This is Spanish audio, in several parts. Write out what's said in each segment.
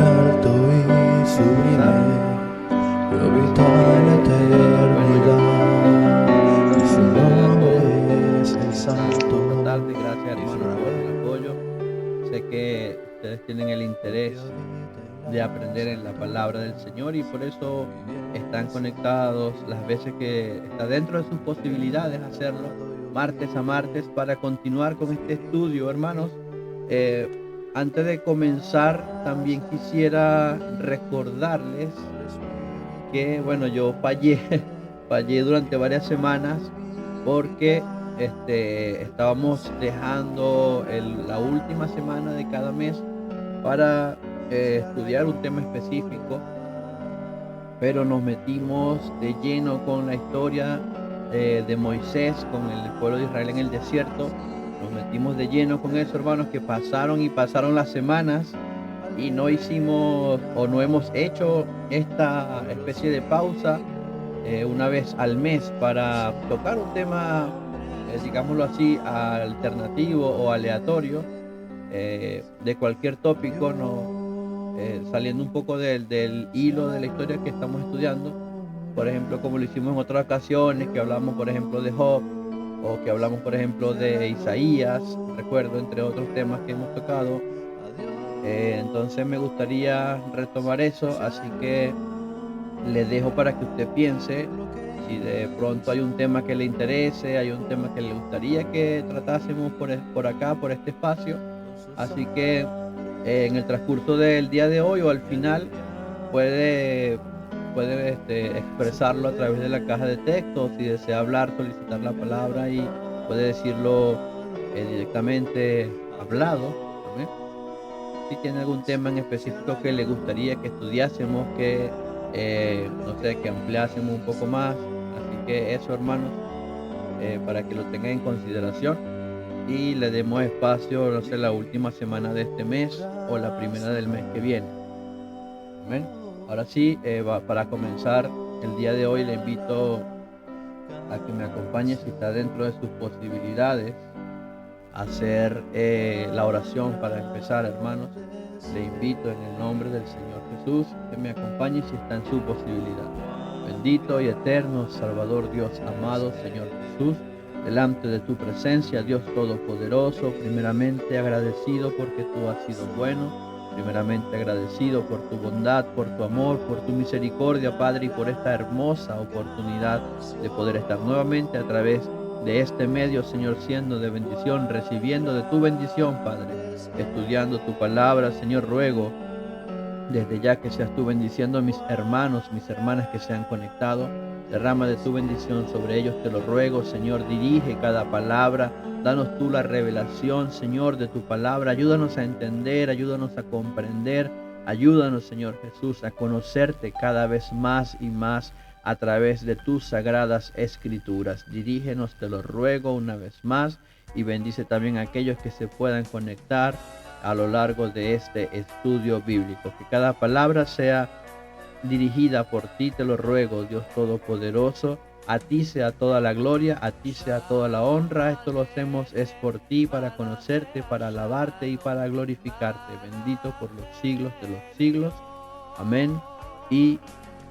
alto y sublime, lo vital eternidad, y su nombre es el santo. Esta tarde, gracias hermanos por el apoyo. Sé que ustedes tienen el interés de aprender en la palabra del Señor y por eso están conectados las veces que está dentro de sus posibilidades hacerlo, martes a martes, para continuar con este estudio, hermanos. Antes de comenzar, también quisiera recordarles que, bueno, yo fallé, fallé durante varias semanas porque estábamos dejando la última semana de cada mes para estudiar un tema específico, pero nos metimos de lleno con la historia de Moisés, con el pueblo de Israel en el desierto. Nos metimos de lleno con eso, hermanos, que pasaron y pasaron las semanas y no hicimos o no hemos hecho esta especie de pausa una vez al mes para tocar un tema, digámoslo así, alternativo o aleatorio, de cualquier tópico, no, saliendo un poco del hilo de la historia que estamos estudiando. Por ejemplo, como lo hicimos en otras ocasiones, que hablamos, por ejemplo, de Job, o que hablamos, por ejemplo, de Isaías, recuerdo, entre otros temas que hemos tocado. Entonces me gustaría retomar eso, así que le dejo para que usted piense si de pronto hay un tema que le interese, hay un tema que le gustaría que tratásemos por acá, por este espacio. Así que en el transcurso del día de hoy o al final puede, puede expresarlo a través de la caja de texto. Si desea hablar, solicitar la palabra y puede decirlo directamente hablado. ¿Amén? Si tiene algún tema en específico que le gustaría que estudiásemos, que no sé, que ampliásemos un poco más. Así que eso, hermanos, para que lo tengan en consideración y le demos espacio, no sé, la última semana de este mes o la primera del mes que viene. Amén. Ahora sí, para comenzar el día de hoy, le invito a que me acompañe, si está dentro de sus posibilidades, a hacer la oración para empezar, hermanos. Le invito en el nombre del Señor Jesús que me acompañe si está en su posibilidad. Bendito y eterno Salvador Dios amado, Señor Jesús, delante de tu presencia, Dios Todopoderoso, primeramente agradecido porque tú has sido bueno, primeramente agradecido por tu bondad, por tu amor, por tu misericordia, Padre, y por esta hermosa oportunidad de poder estar nuevamente a través de este medio, Señor, siendo de bendición, recibiendo de tu bendición, Padre, estudiando tu palabra. Señor, ruego desde ya que seas tú bendiciendo a mis hermanos, mis hermanas que se han conectado. Derrama de tu bendición sobre ellos, te lo ruego, Señor. Dirige cada palabra. Danos tú la revelación, Señor, de tu palabra. Ayúdanos a entender, ayúdanos a comprender. Ayúdanos, Señor Jesús, a conocerte cada vez más y más a través de tus sagradas escrituras. Dirígenos, te lo ruego una vez más, y bendice también a aquellos que se puedan conectar a lo largo de este estudio bíblico. Que cada palabra sea dirigida por ti, te lo ruego, Dios Todopoderoso. A ti sea toda la gloria, a ti sea toda la honra. Esto lo hacemos es por ti, para conocerte, para alabarte y para glorificarte. Bendito por los siglos de los siglos. Amén y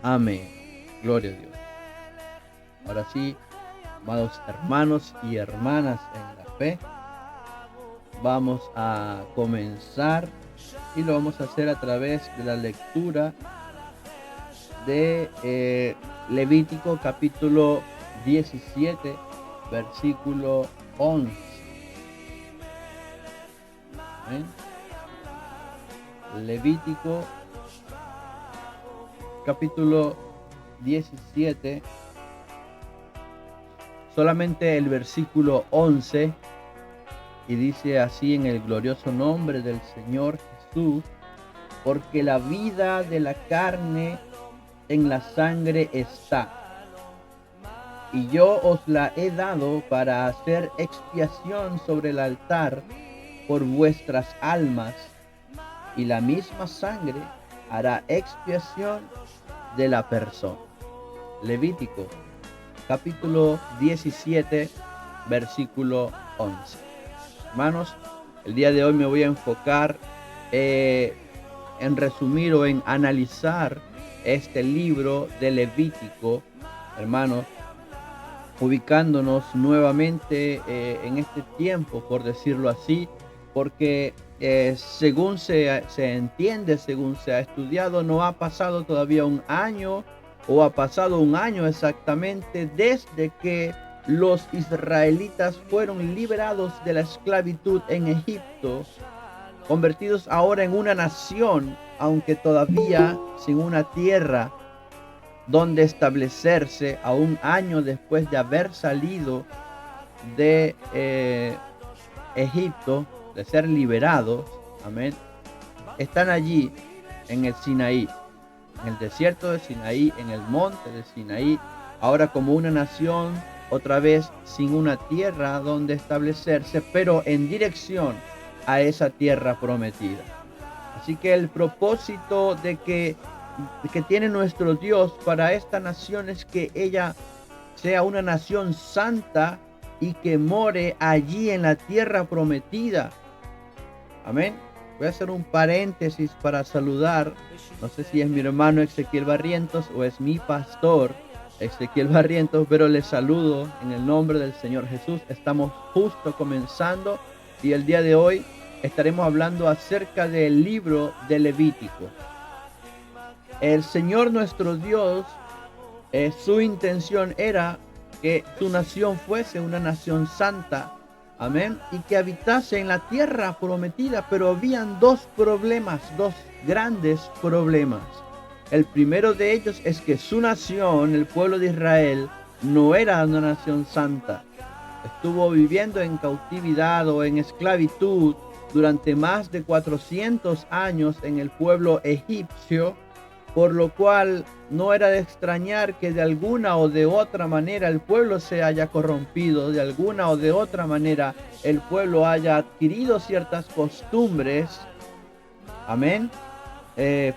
amén. Gloria a Dios. Ahora sí, amados hermanos y hermanas en la fe, vamos a comenzar y lo vamos a hacer a través de la lectura de Levítico capítulo 17, versículo 11. ¿Ven? Levítico capítulo 17, solamente el versículo 11. Y dice así: en el glorioso nombre del Señor Jesús, porque la vida de la carne en la sangre está, y yo os la he dado para hacer expiación sobre el altar por vuestras almas, y la misma sangre hará expiación de la persona. Levítico capítulo 17, versículo 11. Hermanos, el día de hoy me voy a enfocar en resumir o en analizar este libro de Levítico, hermanos, ubicándonos nuevamente en este tiempo, por decirlo así, porque según se entiende, según se ha estudiado, no ha pasado todavía un año, o ha pasado un año exactamente desde que los israelitas fueron liberados de la esclavitud en Egipto, convertidos ahora en una nación, aunque todavía sin una tierra donde establecerse, a un año después de haber salido de Egipto, de ser liberados. Amén. Están allí en el Sinaí, en el desierto de Sinaí, en el monte de Sinaí, ahora como una nación, otra vez sin una tierra donde establecerse, pero en dirección a esa tierra prometida. Así que el propósito que tiene nuestro Dios para esta nación es que ella sea una nación santa y que more allí en la tierra prometida. Amén. Voy a hacer un paréntesis para saludar. No sé si es mi hermano Ezequiel Barrientos o es mi pastor Ezequiel Barrientos, pero les saludo en el nombre del Señor Jesús. Estamos justo comenzando y el día de hoy estaremos hablando acerca del libro de Levítico. El Señor nuestro Dios, su intención era que su nación fuese una nación santa, amén, y que habitase en la tierra prometida, pero habían dos grandes problemas. El primero de ellos es que su nación, el pueblo de Israel, no era una nación santa. Estuvo viviendo en cautividad o en esclavitud durante más de 400 años en el pueblo egipcio, por lo cual no era de extrañar que de alguna o de otra manera el pueblo se haya corrompido, de alguna o de otra manera el pueblo haya adquirido ciertas costumbres. Amén.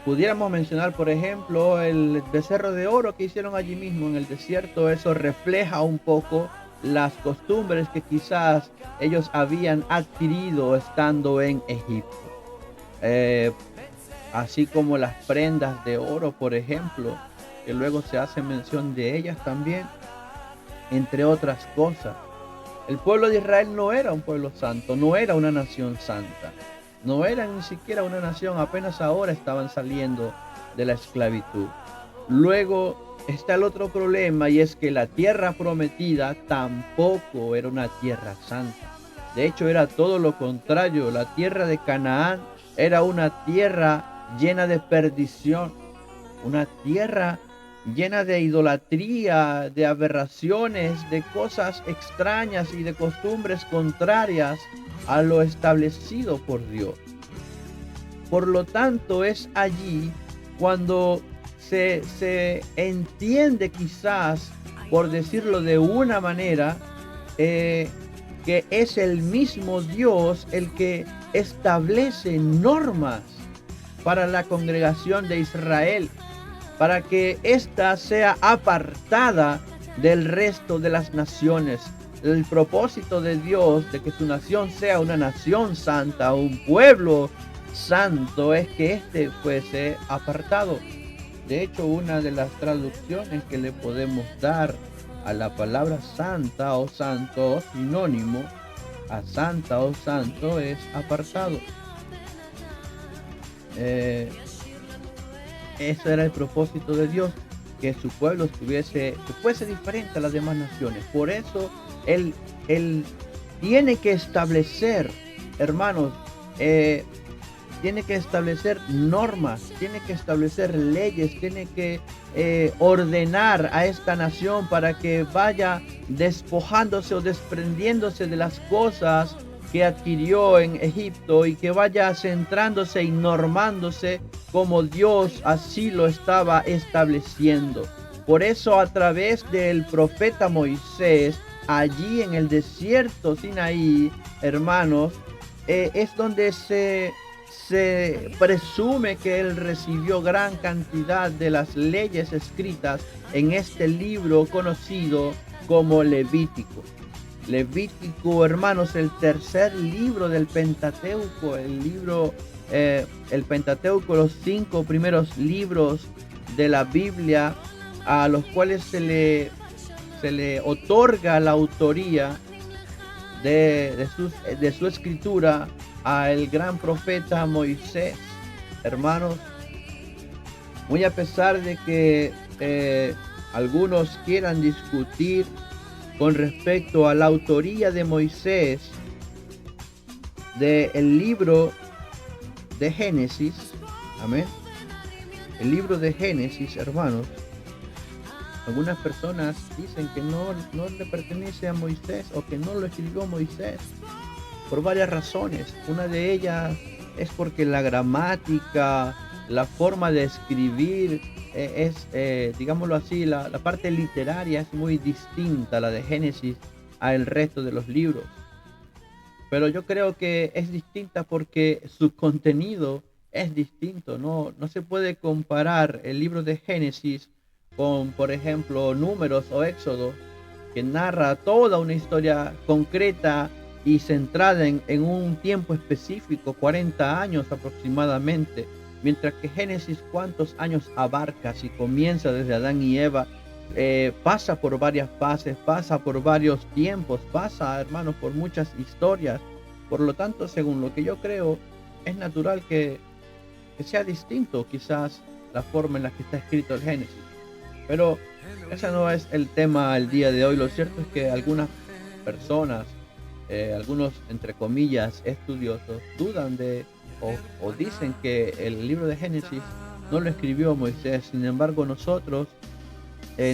Pudiéramos mencionar, por ejemplo, el becerro de oro que hicieron allí mismo en el desierto. Eso refleja un poco las costumbres que quizás ellos habían adquirido estando en Egipto. Así como las prendas de oro, por ejemplo, que luego se hace mención de ellas también, entre otras cosas. El pueblo de Israel no era un pueblo santo, no era una nación santa, no era ni siquiera una nación, apenas ahora estaban saliendo de la esclavitud. Luego está el otro problema, y es que la tierra prometida tampoco era una tierra santa. De hecho, era todo lo contrario. La tierra de Canaán era una tierra llena de perdición, una tierra llena de idolatría, de aberraciones, de cosas extrañas y de costumbres contrarias a lo establecido por Dios. Por lo tanto, es allí cuando se entiende, quizás, por decirlo de una manera, que es el mismo Dios el que establece normas para la congregación de Israel, para que ésta sea apartada del resto de las naciones. El propósito de Dios de que su nación sea una nación santa, un pueblo santo, es que éste fuese apartado. De hecho, una de las traducciones que le podemos dar a la palabra santa o santo, o sinónimo a santa o santo, es apartado. Ese era el propósito de Dios, que su pueblo fuese diferente a las demás naciones. Por eso él tiene que establecer, hermanos, tiene que establecer normas, tiene que establecer leyes, tiene que ordenar a esta nación para que vaya despojándose o desprendiéndose de las cosas que adquirió en Egipto y que vaya centrándose y normándose como Dios así lo estaba estableciendo. Por eso, a través del profeta Moisés, allí en el desierto Sinaí, hermanos, es donde se presume que él recibió gran cantidad de las leyes escritas en este libro conocido como Levítico. Levítico, hermanos, el tercer libro del Pentateuco, el Pentateuco, los 5 primeros libros de la Biblia, a los cuales se le otorga la autoría de su escritura al gran profeta Moisés. Hermanos, muy a pesar de que algunos quieran discutir con respecto a la autoría de Moisés del libro de Génesis, amén, el libro de Génesis, hermanos, algunas personas dicen que no le pertenece a Moisés o que no lo escribió Moisés por varias razones. Una de ellas es porque la gramática, la forma de escribir digámoslo así, la parte literaria es muy distinta a la de Génesis al resto de los libros. Pero yo creo que es distinta porque su contenido es distinto. No se puede comparar el libro de Génesis con, por ejemplo, Números o Éxodo, que narra toda una historia concreta y centrada en un tiempo específico, 40 años aproximadamente, mientras que Génesis, ¿cuántos años abarca? Si comienza desde Adán y Eva, pasa por varias fases, pasa por varios tiempos, pasa, hermanos, por muchas historias. Por lo tanto, según lo que yo creo, es natural que sea distinto quizás la forma en la que está escrito el Génesis. Pero ese no es el tema el día de hoy. Lo cierto es que algunas personas, algunos entre comillas estudiosos, dudan o dicen que el libro de Génesis no lo escribió Moisés. Sin embargo, nosotros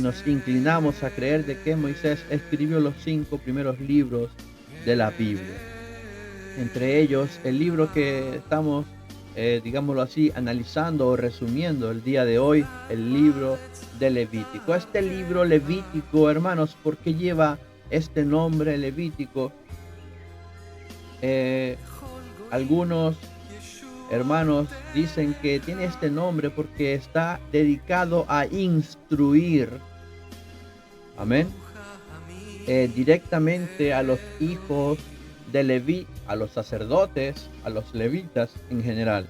nos inclinamos a creer de que Moisés escribió los 5 primeros libros de la Biblia. Entre ellos, el libro que estamos, digámoslo así, analizando o resumiendo el día de hoy, el libro de Levítico. Este libro Levítico, hermanos, ¿por qué lleva este nombre Levítico? Algunos hermanos dicen que tiene este nombre porque está dedicado a instruir, amén, directamente a los hijos de Leví, a los sacerdotes, a los levitas en general,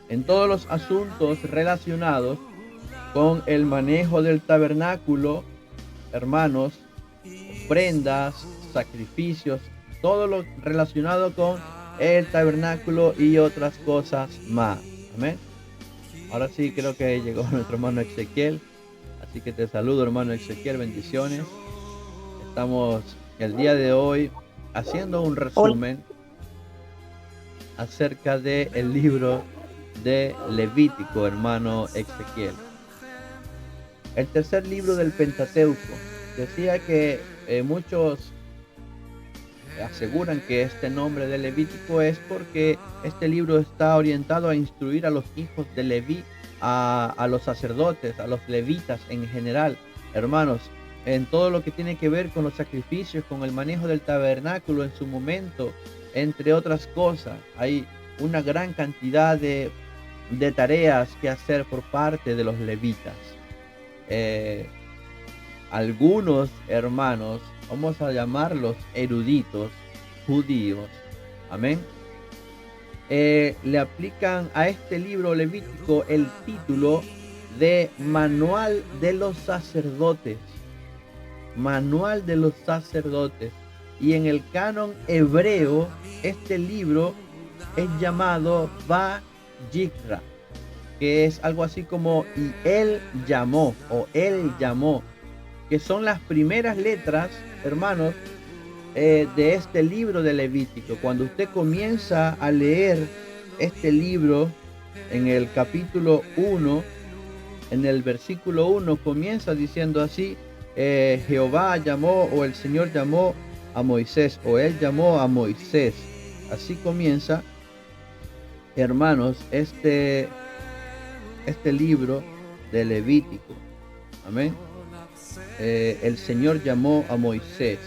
en todos los asuntos relacionados con el manejo del tabernáculo, hermanos, ofrendas, sacrificios, todo lo relacionado con el tabernáculo y otras cosas más. Amén. Ahora sí creo que llegó nuestro hermano Ezequiel, así que te saludo, hermano Ezequiel, bendiciones. Estamos el día de hoy haciendo un resumen acerca del libro de Levítico, hermano Ezequiel. El tercer libro del Pentateuco. Decía que muchos aseguran que este nombre de Levítico es porque este libro está orientado a instruir a los hijos de Leví, a los sacerdotes, a los levitas en general, hermanos, en todo lo que tiene que ver con los sacrificios, con el manejo del tabernáculo en su momento, entre otras cosas. Hay una gran cantidad de tareas que hacer por parte de los levitas. Algunos hermanos, vamos a llamarlos eruditos judíos, amén, le aplican a este libro levítico el título de Manual de los Sacerdotes. Manual de los Sacerdotes. Y en el canon hebreo, este libro es llamado Vayikra, que es algo así como y él llamó, o él llamó, que son las primeras letras, hermanos, de este libro de Levítico. Cuando usted comienza a leer este libro, en el capítulo 1, en el versículo 1, comienza diciendo así: Jehová llamó, o el Señor llamó a Moisés, o él llamó a Moisés. Así comienza, hermanos, este libro de Levítico. Amén. El Señor llamó a Moisés.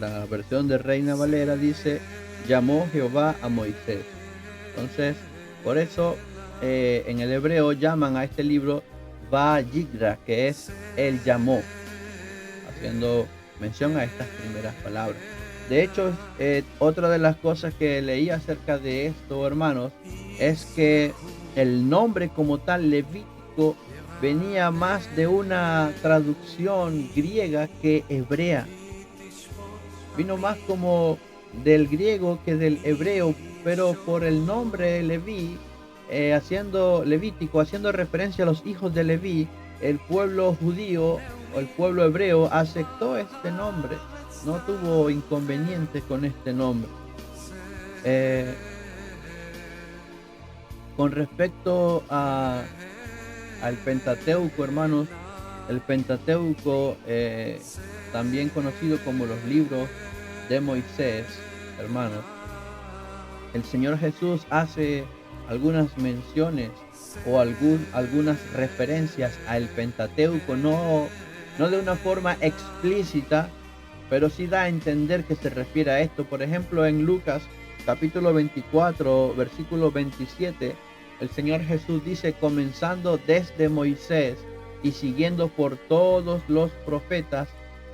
La versión de Reina Valera dice: llamó Jehová a Moisés. Entonces, por eso en el hebreo llaman a este libro Vayikra, que es el llamó, haciendo mención a estas primeras palabras. De hecho, otra de las cosas que leí acerca de esto, hermanos, es que el nombre como tal, Levítico, venía más de una traducción griega que hebrea. Vino más como del griego que del hebreo, pero por el nombre Leví, haciendo Levítico, haciendo referencia a los hijos de Leví, el pueblo judío o el pueblo hebreo aceptó este nombre, no tuvo inconvenientes con este nombre. Eh, con respecto al Pentateuco, hermanos, el Pentateuco, también conocido como los libros de Moisés, hermanos, el Señor Jesús hace algunas menciones o algunas referencias al Pentateuco, no de una forma explícita, pero sí da a entender que se refiere a esto. Por ejemplo, en Lucas capítulo 24, versículo 27, el Señor Jesús dice, comenzando desde Moisés y siguiendo por todos los profetas,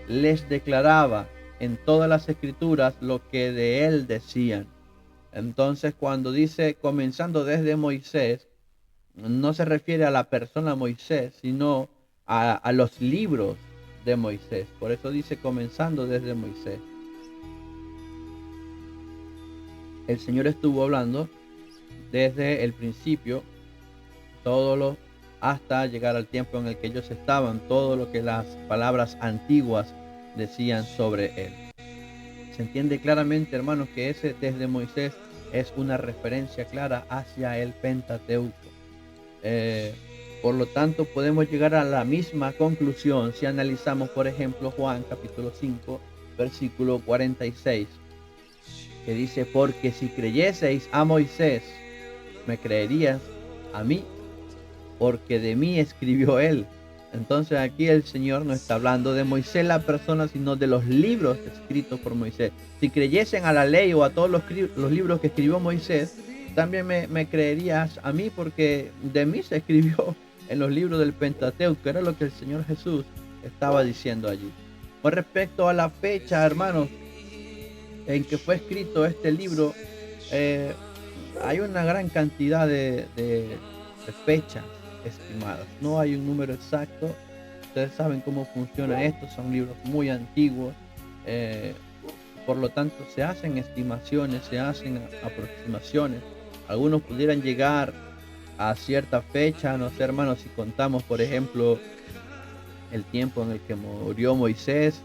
les declaraba en todas las escrituras lo que de él decían. Entonces, cuando dice comenzando desde Moisés, no se refiere a la persona Moisés, sino a los libros de Moisés. Por eso dice comenzando desde Moisés. El Señor estuvo hablando desde el principio, hasta llegar al tiempo en el que ellos estaban, todo lo que las palabras antiguas decían sobre él. Se entiende claramente, hermanos, que ese desde Moisés es una referencia clara hacia el Pentateuco. Por lo tanto, podemos llegar a la misma conclusión si analizamos, por ejemplo, Juan capítulo 5, versículo 46, que dice, porque si creyeseis a Moisés, me creerías a mí, porque de mí escribió él. Entonces aquí el Señor no está hablando de Moisés la persona, sino de los libros escritos por Moisés. Si creyesen a la ley o a todos los libros que escribió Moisés, también me creerías a mí, porque de mí se escribió en los libros del Pentateuco, que era lo que el Señor Jesús estaba diciendo allí. Con respecto a la fecha, hermanos, en que fue escrito este libro, hay una gran cantidad de fechas estimadas. No hay un número exacto. Ustedes saben cómo funciona esto, son libros muy antiguos. Por lo tanto, se hacen estimaciones, se hacen aproximaciones. Algunos pudieran llegar a cierta fecha, no sé, hermanos, si contamos, por ejemplo, el tiempo en el que murió Moisés,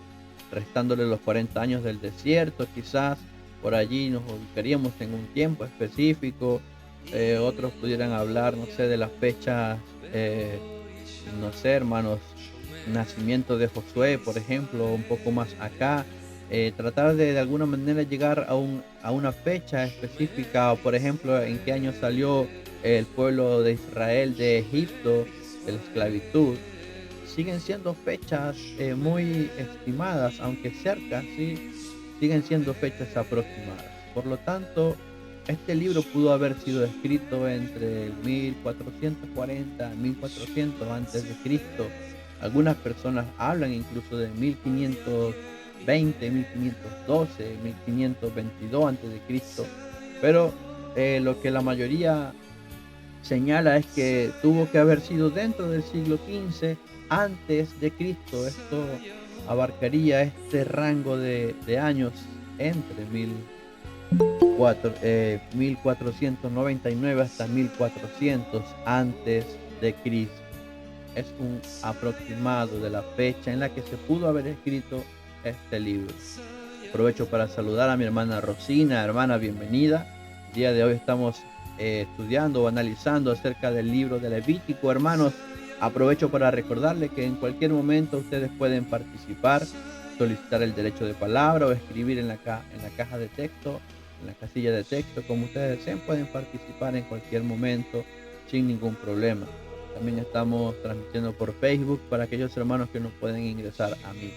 restándole los 40 años del desierto, quizás por allí nos ubicaríamos en un tiempo específico. Otros pudieran hablar, no sé, de las fechas, no sé, hermanos, nacimiento de Josué, por ejemplo, un poco más acá. Tratar de alguna manera llegar a una fecha específica, o por ejemplo, en qué año salió el pueblo de Israel de Egipto, de la esclavitud. Siguen siendo fechas muy estimadas, aunque cerca, sí, siguen siendo fechas aproximadas. Por lo tanto, este libro pudo haber sido escrito entre el 1440 y 1400 antes de Cristo. Algunas personas hablan incluso de 1520, 1512, 1522 antes de Cristo. Pero lo que la mayoría señala es que tuvo que haber sido dentro del siglo XV antes de Cristo. Esto abarcaría este rango de años entre 1499 hasta 1400 antes de Cristo. Es un aproximado de la fecha en la que se pudo haber escrito este libro. Aprovecho para saludar a mi hermana Rosina. Hermana, bienvenida. El día de hoy estamos estudiando o analizando acerca del libro de Levítico. Hermanos, aprovecho para recordarles que en cualquier momento ustedes pueden participar, solicitar el derecho de palabra o escribir en la caja de texto, en la casilla de texto, como ustedes deseen. Pueden participar en cualquier momento sin ningún problema. También estamos transmitiendo por Facebook para aquellos hermanos que no pueden ingresar a mí.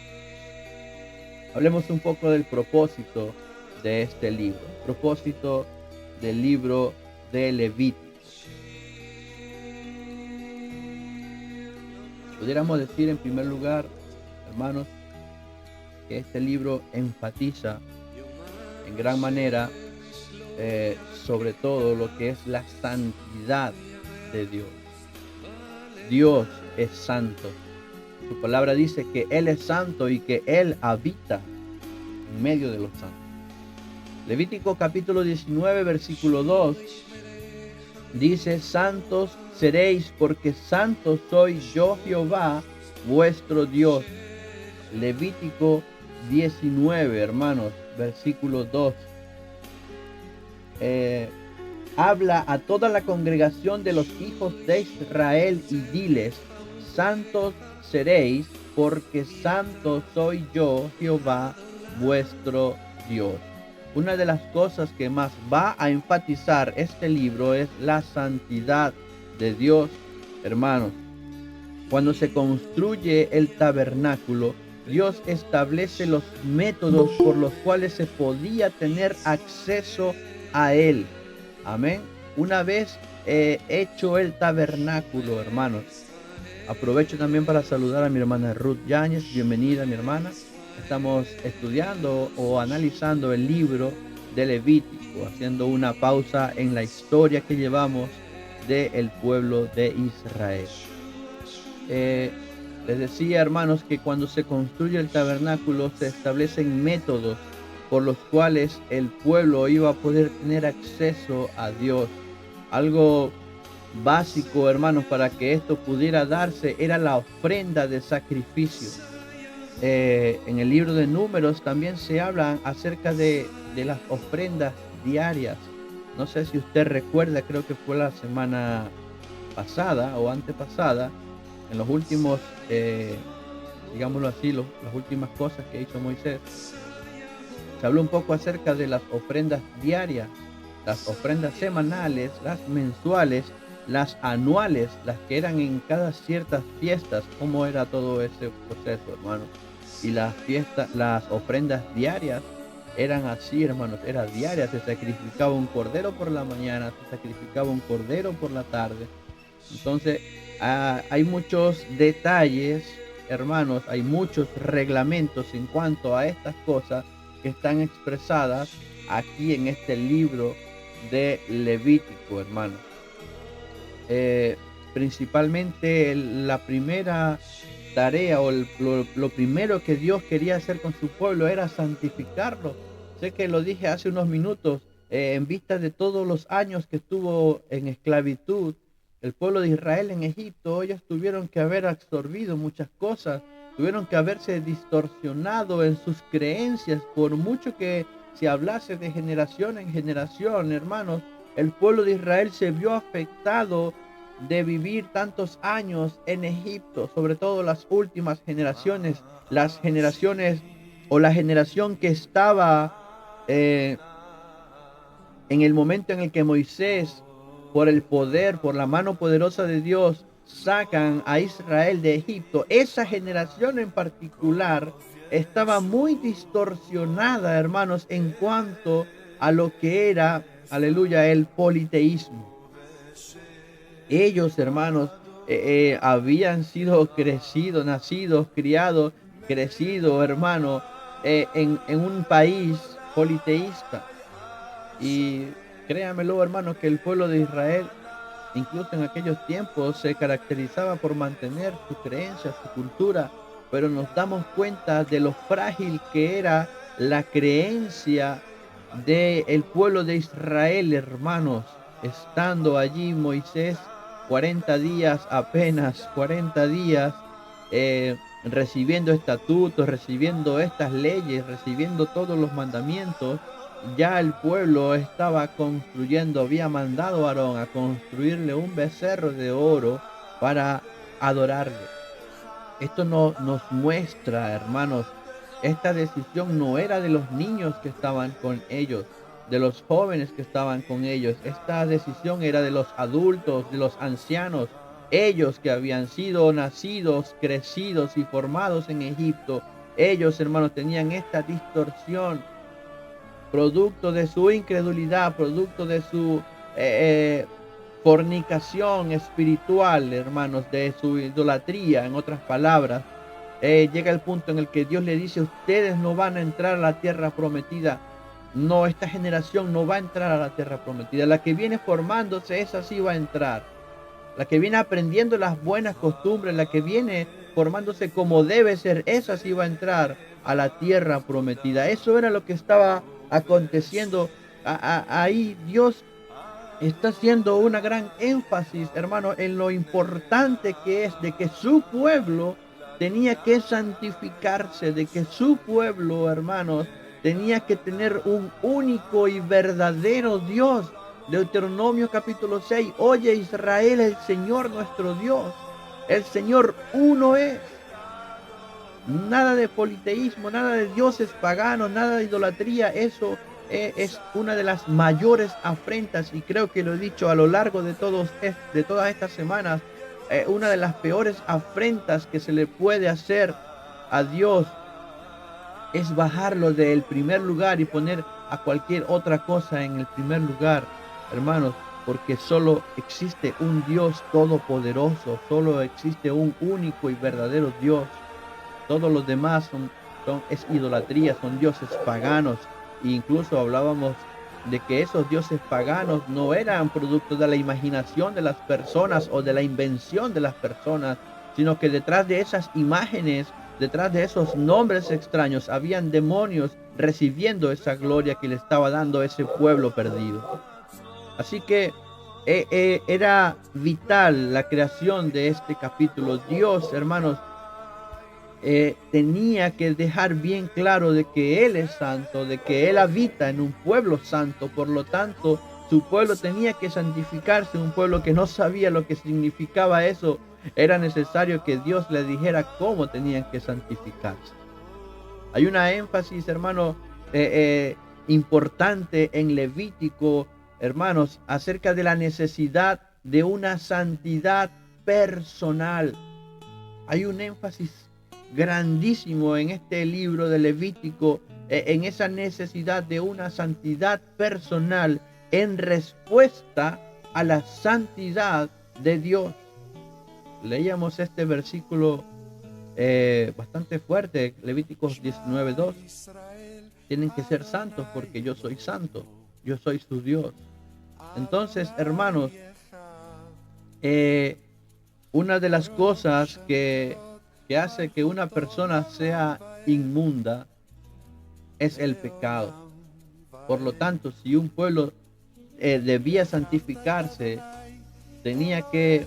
Hablemos un poco del propósito de este libro, propósito del libro de Levítico. Pudiéramos decir en primer lugar, hermanos, que este libro enfatiza en gran manera sobre todo lo que es la santidad de Dios. Dios es santo. Su palabra dice que Él es santo y que Él habita en medio de los santos. Levítico capítulo 19, versículo 2 dice: santos seréis porque santo soy yo Jehová vuestro Dios. Levítico 19, hermanos, versículo 2. Habla a toda la congregación de los hijos de Israel y diles: santos seréis porque santo soy yo Jehová vuestro Dios. Una de las cosas que más va a enfatizar este libro es la santidad de Dios, hermanos. Cuando se construye el tabernáculo, Dios establece los métodos por los cuales se podía tener acceso a Él. Amén. Una vez hecho el tabernáculo, hermanos, aprovecho también para saludar a mi hermana Ruth Yáñez. Bienvenida, mi hermana. Estamos estudiando o analizando el libro de Levítico, haciendo una pausa en la historia que llevamos del pueblo de Israel. Les decía, hermanos, que cuando se construye el tabernáculo se establecen métodos por los cuales el pueblo iba a poder tener acceso a Dios. Algo básico, hermanos, para que esto pudiera darse era la ofrenda de sacrificio. En el libro de Números también se habla acerca de las ofrendas diarias. No sé si usted recuerda, creo que fue la semana pasada o antepasada, en los últimos, digámoslo así, las últimas cosas que hizo Moisés. Se habló un poco acerca de las ofrendas diarias, las ofrendas semanales, las mensuales, las anuales, las que eran en cada ciertas fiestas, cómo era todo ese proceso, hermano. Y las fiestas, las ofrendas diarias eran así, hermanos, era diaria. Se sacrificaba un cordero por la mañana, se sacrificaba un cordero por la tarde. Entonces, hay muchos detalles, hermanos, hay muchos reglamentos en cuanto a estas cosas que están expresadas aquí en este libro de Levítico, hermanos. Principalmente la primera tarea o lo primero que Dios quería hacer con su pueblo era santificarlo. Sé que lo dije hace unos minutos, en vista de todos los años que estuvo en esclavitud el pueblo de Israel en Egipto. Ellos tuvieron que haber absorbido muchas cosas, tuvieron que haberse distorsionado en sus creencias, por mucho que se hablase de generación en generación, hermanos. El pueblo de Israel se vio afectado de vivir tantos años en Egipto, sobre todo las últimas generaciones, las generaciones o la generación que estaba en el momento en el que Moisés, por el poder, por la mano poderosa de Dios, sacan a Israel de Egipto. Esa generación en particular estaba muy distorsionada, hermanos, en cuanto a lo que era, aleluya, el politeísmo. Ellos, hermanos, habían sido nacidos, criados, crecidos, hermano, en un país politeísta. Y créanmelo, hermano, que el pueblo de Israel, incluso en aquellos tiempos, se caracterizaba por mantener su creencia, su cultura, pero nos damos cuenta de lo frágil que era la creencia del pueblo de Israel, hermanos. Estando allí Moisés 40 días, apenas 40 días, recibiendo estatutos, recibiendo estas leyes, recibiendo todos los mandamientos, ya el pueblo estaba construyendo, había mandado a Aarón a construirle un becerro de oro para adorarle. Esto nos muestra, hermanos, esta decisión no era de los niños que estaban con ellos, de los jóvenes que estaban con ellos. Esta decisión era de los adultos, de los ancianos, ellos que habían sido nacidos, crecidos y formados en Egipto. Ellos, hermanos, tenían esta distorsión, producto de su incredulidad, producto de su fornicación espiritual, hermanos, de su idolatría, en otras palabras. llega el punto en el que Dios le dice, ustedes no van a entrar a la tierra prometida. No, esta generación no va a entrar a la tierra prometida. La que viene formándose, esa sí va a entrar. La que viene aprendiendo las buenas costumbres, la que viene formándose como debe ser, esa sí va a entrar a la tierra prometida. Eso era lo que estaba aconteciendo. Ahí Dios está haciendo una gran énfasis, hermano, en lo importante que es de que su pueblo tenía que santificarse, de que su pueblo, hermanos, tenía que tener un único y verdadero Dios. Deuteronomio capítulo 6, oye Israel, el Señor nuestro Dios, el Señor uno es. Nada de politeísmo, nada de dioses paganos, nada de idolatría. Eso es una de las mayores afrentas, y creo que lo he dicho a lo largo de todas estas semanas. Una de las peores afrentas que se le puede hacer a Dios es bajarlo del primer lugar y poner a cualquier otra cosa en el primer lugar, hermanos, porque solo existe un Dios todopoderoso, solo existe un único y verdadero Dios. Todos los demás es idolatría, son dioses paganos. E incluso hablábamos de que esos dioses paganos no eran producto de la imaginación de las personas o de la invención de las personas, sino que detrás de esas imágenes, detrás de esos nombres extraños, habían demonios recibiendo esa gloria que le estaba dando ese pueblo perdido. Así que era vital la creación de este capítulo. Dios, hermanos, tenía que dejar bien claro de que Él es santo, de que Él habita en un pueblo santo. Por lo tanto, su pueblo tenía que santificarse. Un pueblo que no sabía lo que significaba eso, era necesario que Dios le dijera cómo tenían que santificarse. Hay una énfasis, hermano, importante en Levítico, hermanos, acerca de la necesidad de una santidad personal. Hay un énfasis grandísimo en este libro de Levítico, en esa necesidad de una santidad personal en respuesta a la santidad de Dios. Leíamos este versículo bastante fuerte, Levíticos 19:2. Tienen que ser santos porque yo soy santo, yo soy su Dios. Entonces, hermanos, una de las cosas que hace que una persona sea inmunda es el pecado. Por lo tanto, si un pueblo debía santificarse, tenía que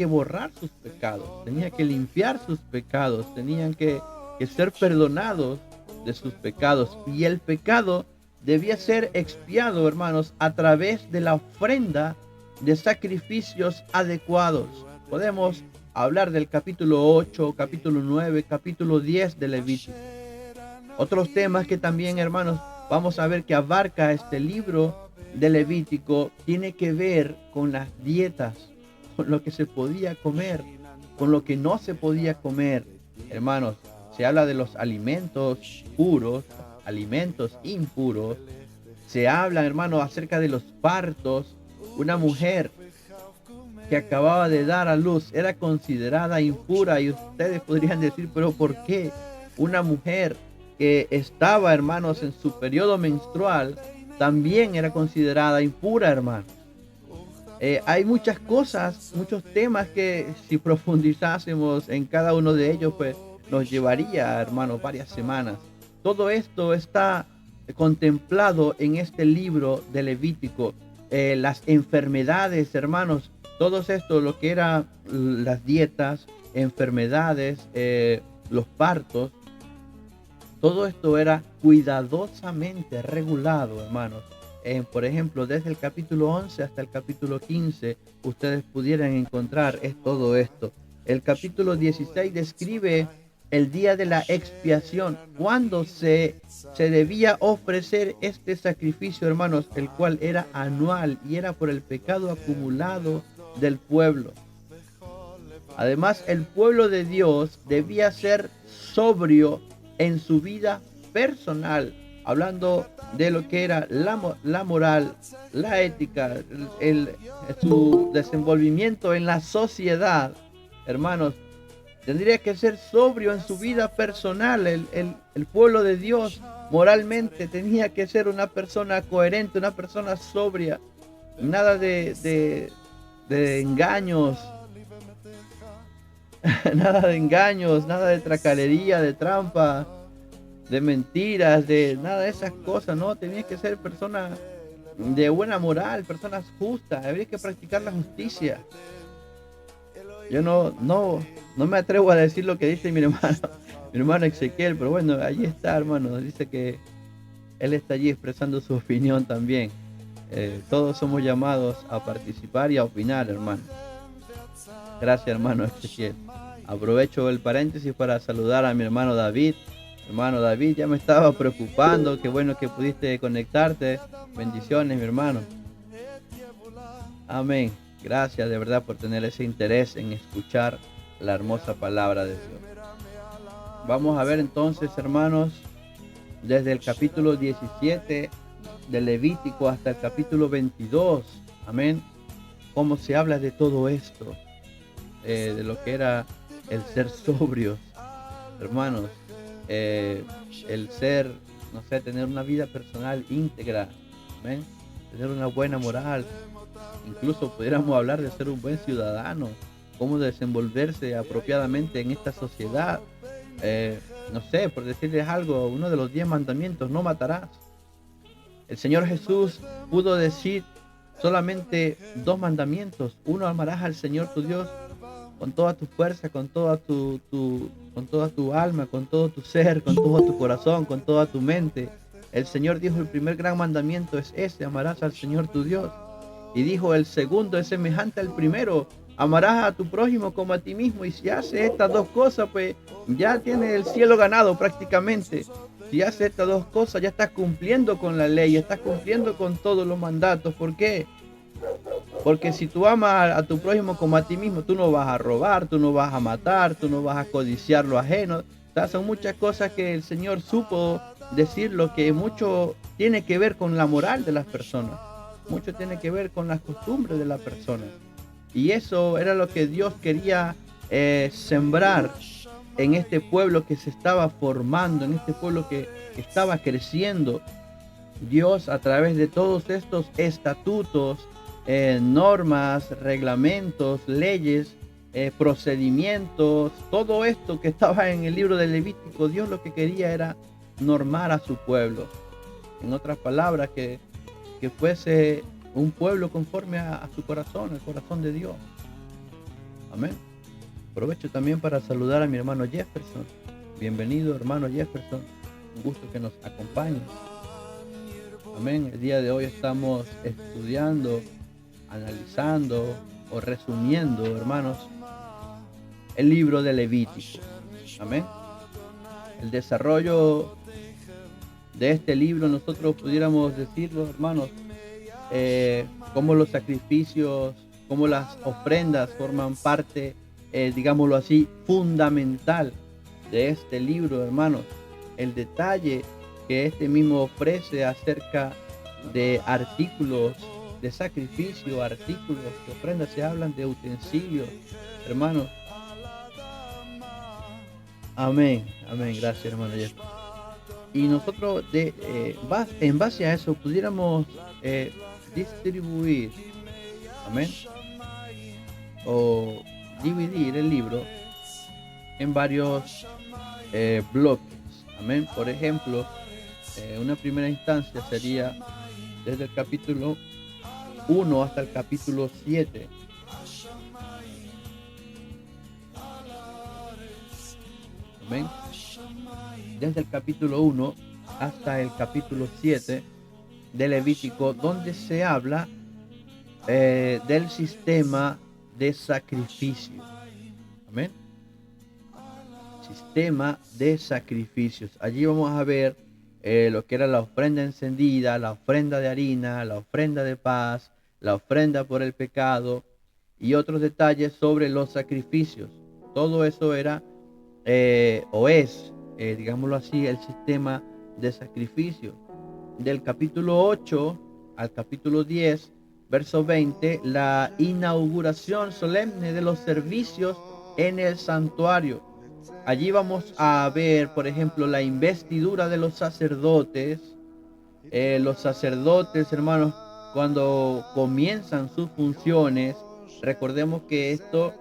borrar sus pecados, tenía que limpiar sus pecados, tenían que ser perdonados de sus pecados. Y el pecado debía ser expiado, hermanos, a través de la ofrenda de sacrificios adecuados. Podemos hablar del capítulo 8, capítulo 9, capítulo 10 de Levítico. Otros temas que también, hermanos, vamos a ver que abarca este libro de Levítico, tiene que ver con las dietas, con lo que se podía comer, con lo que no se podía comer. Hermanos, se habla de los alimentos puros, alimentos impuros. Se habla, hermanos, acerca de los partos. Una mujer que acababa de dar a luz era considerada impura, y ustedes podrían decir, pero ¿por qué una mujer que estaba, hermanos, en su periodo menstrual también era considerada impura, hermanos? Hay muchas cosas, muchos temas que si profundizásemos en cada uno de ellos, pues nos llevaría, hermanos, varias semanas. Todo esto está contemplado en este libro de Levítico. Las enfermedades, hermanos, todo esto, lo que eran las dietas, enfermedades, los partos, todo esto era cuidadosamente regulado, hermanos. Por ejemplo, desde el capítulo 11 hasta el capítulo 15, ustedes pudieran encontrar todo esto. El capítulo 16 describe el día de la expiación, cuando se debía ofrecer este sacrificio, hermanos, el cual era anual y era por el pecado acumulado del pueblo. Además, el pueblo de Dios debía ser sobrio en su vida personal, hablando de lo que era la moral, la ética, su desenvolvimiento en la sociedad. Hermanos, Tendría que ser sobrio en su vida personal. El pueblo de Dios moralmente tenía que ser una persona coherente, una persona sobria. Nada de engaños, nada de engaños, nada de tracarería, de trampa, de mentiras, de nada de esas cosas, ¿no? Tenía que ser personas de buena moral, personas justas. Habría que practicar la justicia. Yo no me atrevo a decir lo que dice mi hermano Ezequiel, pero bueno, allí está, hermano. Dice que él está allí expresando su opinión también. Todos somos llamados a participar y a opinar, hermano. Gracias, hermano Ezequiel. Aprovecho el paréntesis para saludar a mi hermano David. Hermano David, ya me estaba preocupando. Qué bueno que pudiste conectarte. Bendiciones, mi hermano. Amén. Gracias de verdad por tener ese interés en escuchar la hermosa palabra de Dios. Vamos a ver entonces, hermanos, desde el capítulo 17 de Levítico hasta el capítulo 22. Amén. Cómo se habla de todo esto, de lo que era el ser sobrios, hermanos, el ser, no sé, tener una vida personal íntegra, amén, tener una buena moral. Incluso pudiéramos hablar de ser un buen ciudadano, cómo desenvolverse apropiadamente en esta sociedad. No sé, por decirles algo, uno de los 10 mandamientos: no matarás. El Señor Jesús pudo decir solamente 2 mandamientos. Uno: amarás al Señor tu Dios con toda tu fuerza, con toda tu alma, con todo tu ser, con todo tu corazón, con toda tu mente. El Señor dijo: el primer gran mandamiento es ese: amarás al Señor tu Dios. Y dijo: el segundo es semejante al primero: amarás a tu prójimo como a ti mismo. Y si haces estas 2 cosas, pues ya tienes el cielo ganado prácticamente. Si haces estas 2 cosas, ya estás cumpliendo con la ley, estás cumpliendo con todos los mandatos. ¿Por qué? Porque si tú amas a tu prójimo como a ti mismo, tú no vas a robar, tú no vas a matar, tú no vas a codiciar lo ajeno. O sea, son muchas cosas que el Señor supo decir, lo que mucho tiene que ver con la moral de las personas. Mucho tiene que ver con las costumbres de la persona. Y eso era lo que Dios quería sembrar en este pueblo que se estaba formando, en este pueblo que estaba creciendo. Dios, a través de todos estos estatutos, normas, reglamentos, leyes, procedimientos, todo esto que estaba en el libro de Levítico, Dios lo que quería era normar a su pueblo. En otras palabras, que fuese un pueblo conforme a su corazón, el corazón de Dios. Amén. Aprovecho también para saludar a mi hermano Jefferson. Bienvenido, hermano Jefferson. Un gusto que nos acompañe. Amén. El día de hoy estamos estudiando, analizando o resumiendo, hermanos, el libro de Levítico. Amén. El desarrollo de este libro, nosotros pudiéramos decirlo, hermanos, cómo los sacrificios, cómo las ofrendas forman parte, digámoslo así, fundamental de este libro, hermanos. El detalle que este mismo ofrece acerca de artículos de sacrificio, artículos de ofrendas, se hablan de utensilios, hermanos. Amén, amén, gracias, hermano. Y nosotros en base a eso pudiéramos distribuir, amén, o dividir el libro en varios bloques, amén. Por ejemplo, una primera instancia sería desde el capítulo 1 hasta el capítulo 7. Amén. Desde el capítulo 1 hasta el capítulo 7 de Levítico, donde se habla del sistema de sacrificio. Amén. Sistema de sacrificios. Allí vamos a ver lo que era la ofrenda encendida, la ofrenda de harina, la ofrenda de paz, la ofrenda por el pecado y otros detalles sobre los sacrificios. Todo eso era o es, digámoslo así, el sistema de sacrificio. Del capítulo 8 al capítulo 10, verso 20, la inauguración solemne de los servicios en el santuario. Allí vamos a ver, por ejemplo, la investidura de los sacerdotes. Los sacerdotes, hermanos, cuando comienzan sus funciones, recordemos que esto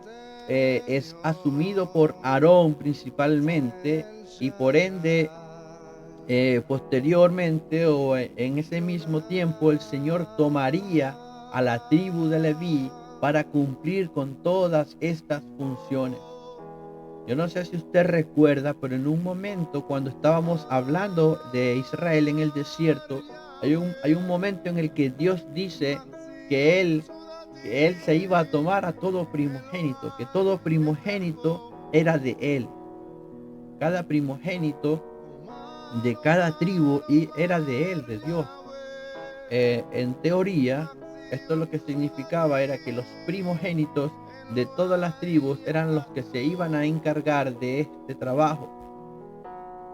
es asumido por Aarón principalmente y por ende posteriormente o en ese mismo tiempo el Señor tomaría a la tribu de Leví para cumplir con todas estas funciones. Yo no sé si usted recuerda, pero en un momento cuando estábamos hablando de Israel en el desierto, hay un momento en el que Dios dice que él se iba a tomar a todo primogénito, que todo primogénito era de él. Cada primogénito de cada tribu y era de él, de Dios. En teoría, esto lo que significaba era que los primogénitos de todas las tribus eran los que se iban a encargar de este trabajo.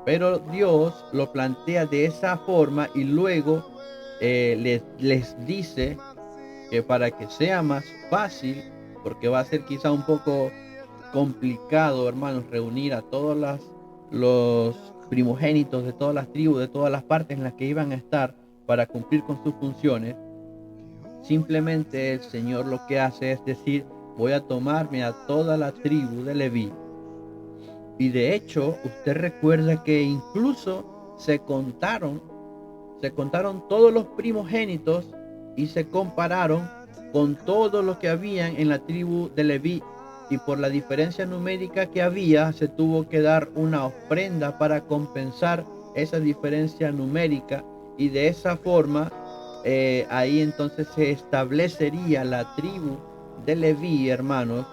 Pero Dios lo plantea de esa forma y luego les dice que para que sea más fácil, porque va a ser quizá un poco complicado, hermanos, reunir a todos los primogénitos de todas las tribus, de todas las partes en las que iban a estar para cumplir con sus funciones. Simplemente el Señor lo que hace es decir, voy a tomarme a toda la tribu de Leví. Y de hecho, usted recuerda que incluso se contaron todos los primogénitos y se compararon con todo lo que habían en la tribu de Leví. Y por la diferencia numérica que había, se tuvo que dar una ofrenda para compensar esa diferencia numérica. Y de esa forma, ahí entonces se establecería la tribu de Leví, hermanos,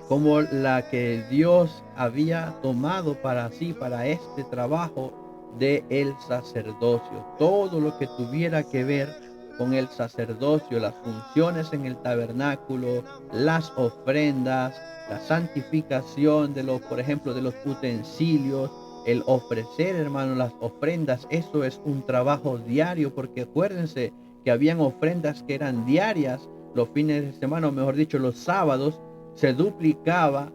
como la que Dios había tomado para sí, para este trabajo de el sacerdocio. Todo lo que tuviera que ver con el sacerdocio, las funciones en el tabernáculo, las ofrendas, la santificación de los, por ejemplo, de los utensilios, el ofrecer, hermano, las ofrendas, eso es un trabajo diario, porque acuérdense que habían ofrendas que eran diarias, los fines de semana, o mejor dicho, los sábados, se duplicaba.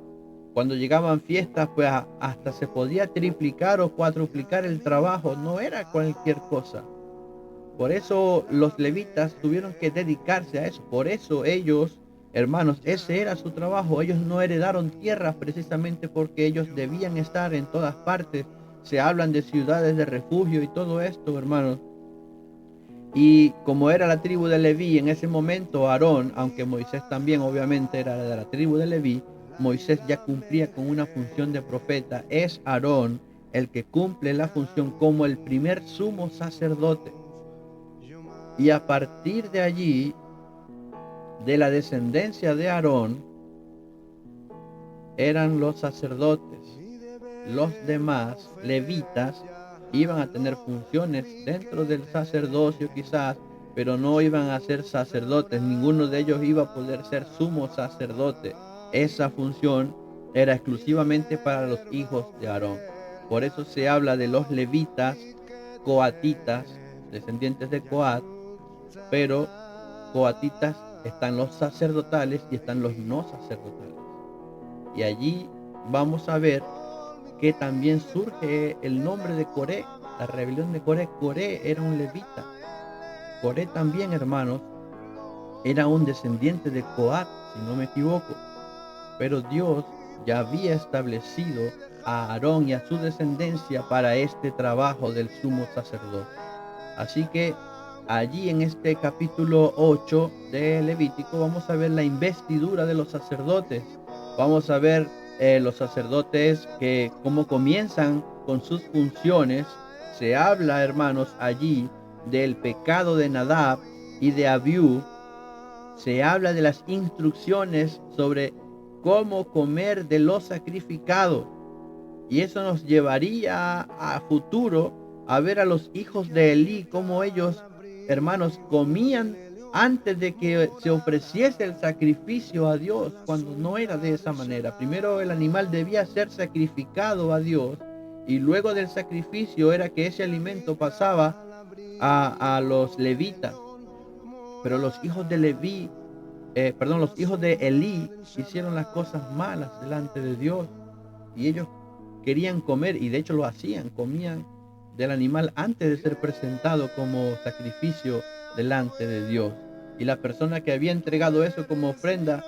Cuando llegaban fiestas, pues hasta se podía triplicar o cuadruplicar el trabajo. No era cualquier cosa. Por eso los levitas tuvieron que dedicarse a eso. Por eso ellos, hermanos, ese era su trabajo. Ellos no heredaron tierras precisamente porque ellos debían estar en todas partes. Se hablan de ciudades de refugio y todo esto, hermanos. Y como era la tribu de Leví en ese momento, Aarón, aunque Moisés también obviamente era de la tribu de Leví, Moisés ya cumplía con una función de profeta. Es Aarón el que cumple la función como el primer sumo sacerdote. Y a partir de allí, de la descendencia de Aarón, eran los sacerdotes. Los demás levitas iban a tener funciones dentro del sacerdocio quizás, pero no iban a ser sacerdotes. Ninguno de ellos iba a poder ser sumo sacerdote. Esa función era exclusivamente para los hijos de Aarón. Por eso se habla de los levitas, coatitas, descendientes de Coat, pero coatitas están los sacerdotales y están los no sacerdotales. Y allí vamos a ver que también surge el nombre de Coré, la rebelión de Coré. Coré era un levita. Coré también, hermanos, era un descendiente de Coat, si no me equivoco. Pero Dios ya había establecido a Aarón y a su descendencia para este trabajo del sumo sacerdote. Así que allí en este capítulo 8 de Levítico vamos a ver la investidura de los sacerdotes. Vamos a ver los sacerdotes que cómo comienzan con sus funciones. Se habla, hermanos, allí del pecado de Nadab y de Abiú. Se habla de las instrucciones sobre cómo comer de lo sacrificado. Y eso nos llevaría a futuro a ver a los hijos de Elí, cómo ellos, hermanos, comían antes de que se ofreciese el sacrificio a Dios, cuando no era de esa manera. Primero el animal debía ser sacrificado a Dios y luego del sacrificio era que ese alimento pasaba a los levitas. Pero los hijos de Leví los hijos de Elí hicieron las cosas malas delante de Dios y ellos querían comer y de hecho lo hacían, comían del animal antes de ser presentado como sacrificio delante de Dios. Y la persona que había entregado eso como ofrenda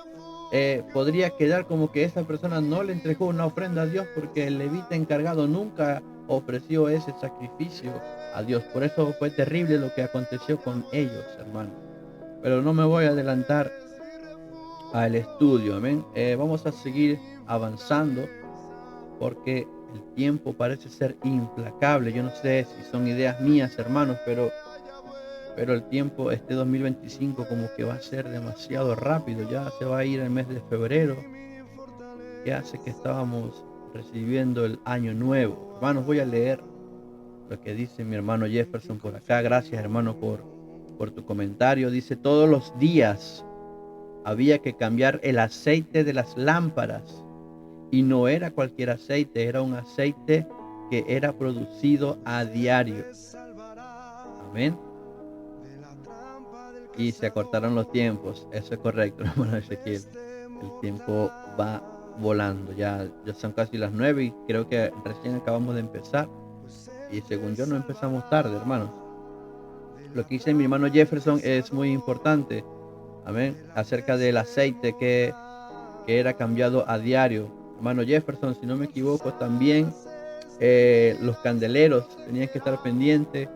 podría quedar como que esa persona no le entregó una ofrenda a Dios porque el levita encargado nunca ofreció ese sacrificio a Dios. Por eso fue terrible lo que aconteció con ellos, hermanos. Pero no me voy a adelantar al estudio, amén. Vamos a seguir avanzando porque el tiempo parece ser implacable. Yo no sé si son ideas mías, hermanos, pero el tiempo, este 2025 como que va a ser demasiado rápido. Ya se va a ir el mes de febrero, que hace que estábamos recibiendo el año nuevo. Hermanos, voy a leer lo que dice mi hermano Jefferson por acá. Gracias, hermano, por tu comentario. Dice, todos los días había que cambiar el aceite de las lámparas. Y no era cualquier aceite, era un aceite que era producido a diario. Amén. Y se acortaron los tiempos. Eso es correcto, hermano Ezequiel. El tiempo va volando. Ya son casi las 9 y creo que recién acabamos de empezar. Y según yo no empezamos tarde, hermanos. Lo que dice mi hermano Jefferson es muy importante. Amén. Acerca del aceite que era cambiado a diario. Hermano Jefferson, si no me equivoco, también los candeleros tenían que estar pendientes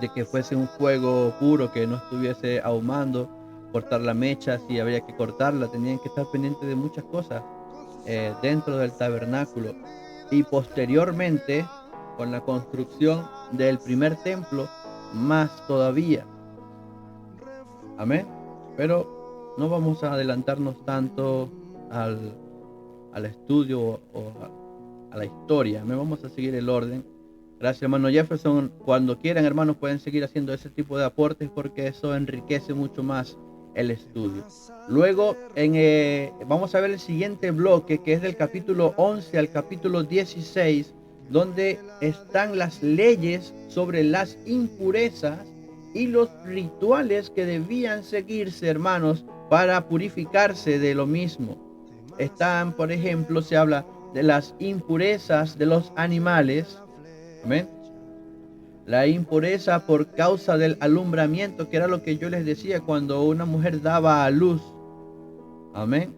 de que fuese un fuego puro, que no estuviese ahumando, cortar la mecha, si habría que cortarla, tenían que estar pendientes de muchas cosas dentro del tabernáculo. Y posteriormente, con la construcción del primer templo, más todavía. Amén. Pero no vamos a adelantarnos tanto al estudio o a la historia. Me vamos a seguir el orden. Gracias, hermano Jefferson. Cuando quieran, hermanos, pueden seguir haciendo ese tipo de aportes porque eso enriquece mucho más el estudio. Luego, vamos a ver el siguiente bloque, que es del capítulo 11 al capítulo 16, donde están las leyes sobre las impurezas y los rituales que debían seguirse, hermanos, para purificarse de lo mismo. Están, por ejemplo, se habla de las impurezas de los animales. Amén. La impureza por causa del alumbramiento, que era lo que yo les decía cuando una mujer daba a luz. Amén.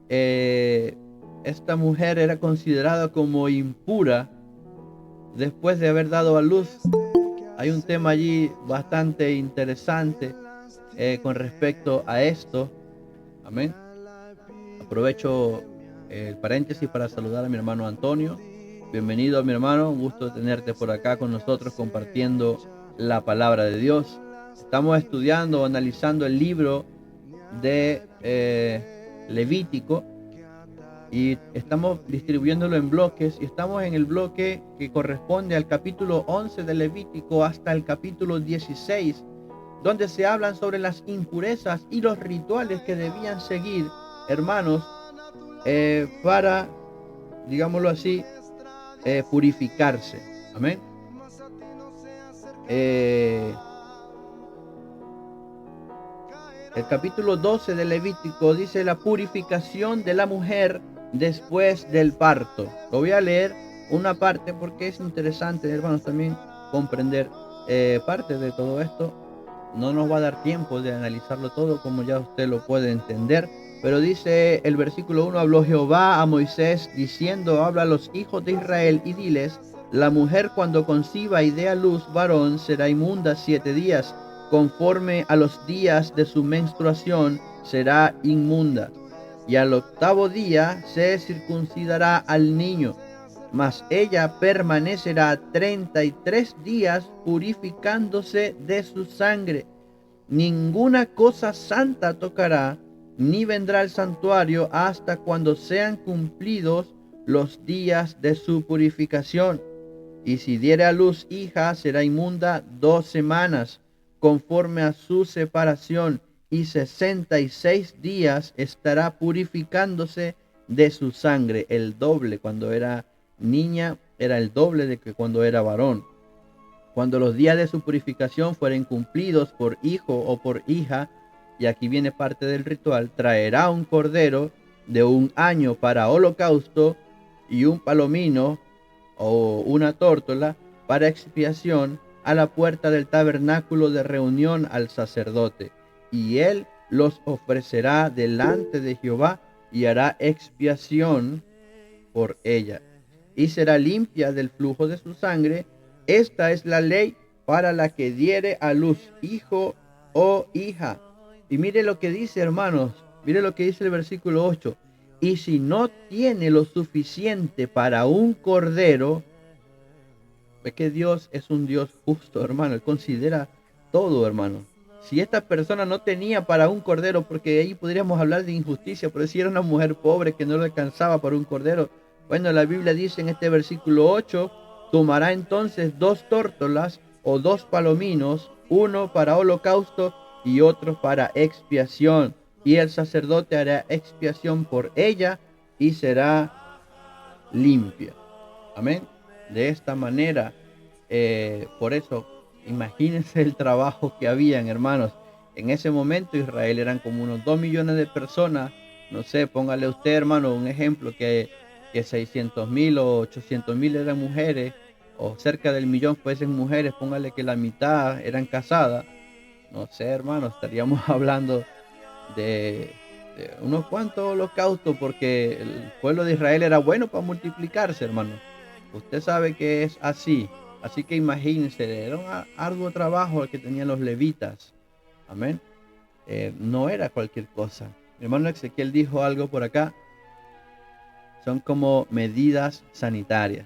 Esta mujer era considerada como impura después de haber dado a luz. Hay un tema allí bastante interesante con respecto a esto. Amén. Aprovecho el paréntesis para saludar a mi hermano Antonio. Bienvenido, mi hermano, un gusto tenerte por acá con nosotros compartiendo la palabra de Dios. Estamos estudiando, analizando el libro de Levítico y estamos distribuyéndolo en bloques y estamos en el bloque que corresponde al capítulo 11 de Levítico hasta el capítulo 16, donde se hablan sobre las impurezas y los rituales que debían seguir, hermanos, para, digámoslo así, purificarse. Amén. El capítulo 12 de Levítico dice la purificación de la mujer después del parto. Lo voy a leer una parte porque es interesante, hermanos, también comprender parte de todo esto. No nos va a dar tiempo de analizarlo todo, como ya usted lo puede entender. Pero dice el versículo 1, habló Jehová a Moisés diciendo, habla a los hijos de Israel y diles, la mujer cuando conciba y dé a luz varón será inmunda 7 días, conforme a los días de su menstruación será inmunda. Y al 8º día se circuncidará al niño, mas ella permanecerá 33 días purificándose de su sangre. Ninguna cosa santa tocará, ni vendrá al santuario hasta cuando sean cumplidos los días de su purificación. Y si diere a luz hija, será inmunda 2 semanas, conforme a su separación, y 66 días estará purificándose de su sangre. El doble cuando era niña, era el doble de que cuando era varón. Cuando los días de su purificación fueren cumplidos por hijo o por hija, y aquí viene parte del ritual, traerá un cordero de 1 año para holocausto y un palomino o una tórtola para expiación a la puerta del tabernáculo de reunión al sacerdote, y él los ofrecerá delante de Jehová y hará expiación por ella, y será limpia del flujo de su sangre. Esta es la ley para la que diere a luz hijo o hija. Y mire lo que dice, hermanos, mire lo que dice el versículo 8. Y si no tiene lo suficiente para un cordero, es que Dios es un Dios justo, hermano. Él considera todo, hermano. Si esta persona no tenía para un cordero, porque ahí podríamos hablar de injusticia, pero si era una mujer pobre que no le alcanzaba para un cordero, bueno, la Biblia dice en este versículo 8, tomará entonces 2 tórtolas o 2 palominos, uno para holocausto y otro para expiación. Y el sacerdote hará expiación por ella y será limpia. Amén. De esta manera, por eso, imagínense el trabajo que habían, hermanos. En ese momento Israel eran como unos 2 millones de personas. No sé, póngale usted, hermano, un ejemplo que 600,000 o 800,000 eran mujeres, o cerca del millón fuesen mujeres, póngale que la mitad eran casadas. No sé, hermano, estaríamos hablando de, de unos cuantos holocaustos, porque el pueblo de Israel era bueno para multiplicarse, hermano. Usted sabe que es así. Así que imagínense, era un arduo trabajo el que tenían los levitas. Amén. No era cualquier cosa. Mi hermano Ezequiel dijo algo por acá. Son como medidas sanitarias.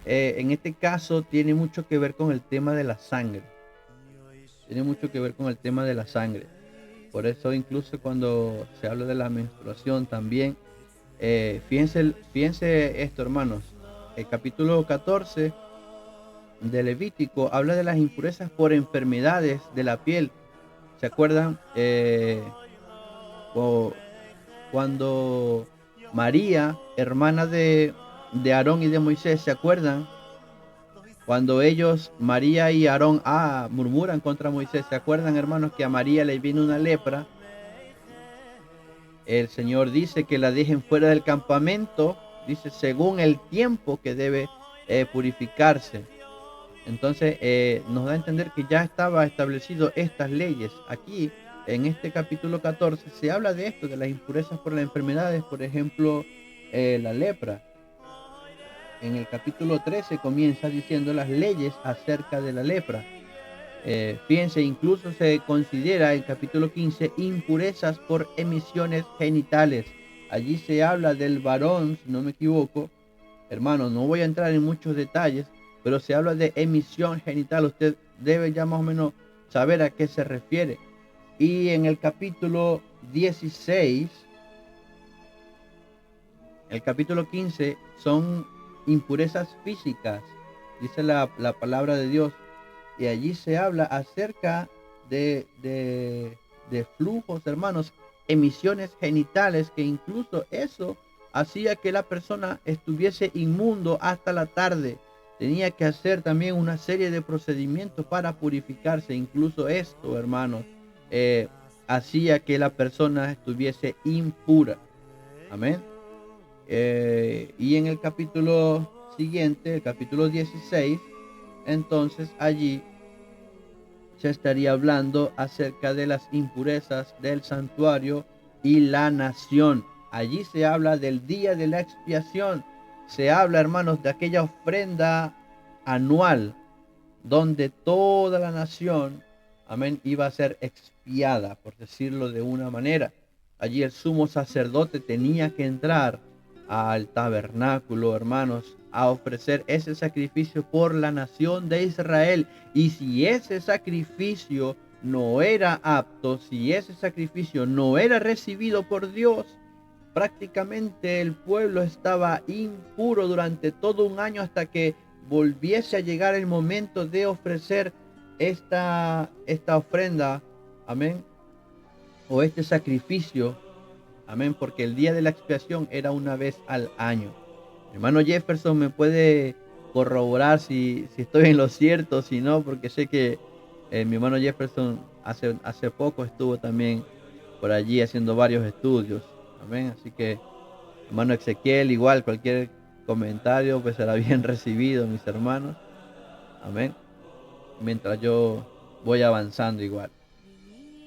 En este caso tiene mucho que ver con el tema de la sangre. Tiene mucho que ver con el tema de la sangre. Por eso incluso cuando se habla de la menstruación también, fíjense esto, hermanos. El capítulo 14 de Levítico habla de las impurezas por enfermedades de la piel. ¿Se acuerdan? Cuando María, hermana de Aarón y de Moisés, ¿se acuerdan? Cuando ellos, María y Aarón, murmuran contra Moisés, ¿se acuerdan, hermanos, que a María le viene una lepra? El Señor dice que la dejen fuera del campamento, dice, según el tiempo que debe purificarse. Entonces nos da a entender que ya estaba establecido estas leyes. Aquí, en este capítulo 14, se habla de esto, de las impurezas por las enfermedades, por ejemplo, la lepra. En el capítulo 13 comienza diciendo las leyes acerca de la lepra. Fíjense, incluso se considera el capítulo 15 impurezas por emisiones genitales. Allí se habla del varón, si no me equivoco. Hermano, no voy a entrar en muchos detalles, pero se habla de emisión genital. Usted debe ya más o menos saber a qué se refiere. Y en el capítulo 16, el capítulo 15 son impurezas físicas, dice la palabra de Dios. Y allí se habla acerca de flujos, hermanos, emisiones genitales, que incluso eso hacía que la persona estuviese inmundo hasta la tarde. Tenía que hacer también una serie de procedimientos para purificarse. Incluso esto, hermanos, hacía que la persona estuviese impura. Amén. Y en el capítulo siguiente, el capítulo 16, entonces allí se estaría hablando acerca de las impurezas del santuario y la nación. Allí se habla del día de la expiación. Se habla, hermanos, de aquella ofrenda anual donde toda la nación, amén, iba a ser expiada, por decirlo de una manera. Allí el sumo sacerdote tenía que entrar al tabernáculo, hermanos, a ofrecer ese sacrificio por la nación de Israel. Y si ese sacrificio no era apto, si ese sacrificio no era recibido por Dios, prácticamente el pueblo estaba impuro durante todo un año hasta que volviese a llegar el momento de ofrecer esta ofrenda, amén, o este sacrificio, amén, porque el día de la expiación era una vez al año. Mi hermano Jefferson me puede corroborar si estoy en lo cierto, si no, porque sé que mi hermano Jefferson hace poco estuvo también por allí haciendo varios estudios. Amén. Así que, hermano Ezequiel, igual cualquier comentario pues será bien recibido, mis hermanos. Amén. Mientras yo voy avanzando igual.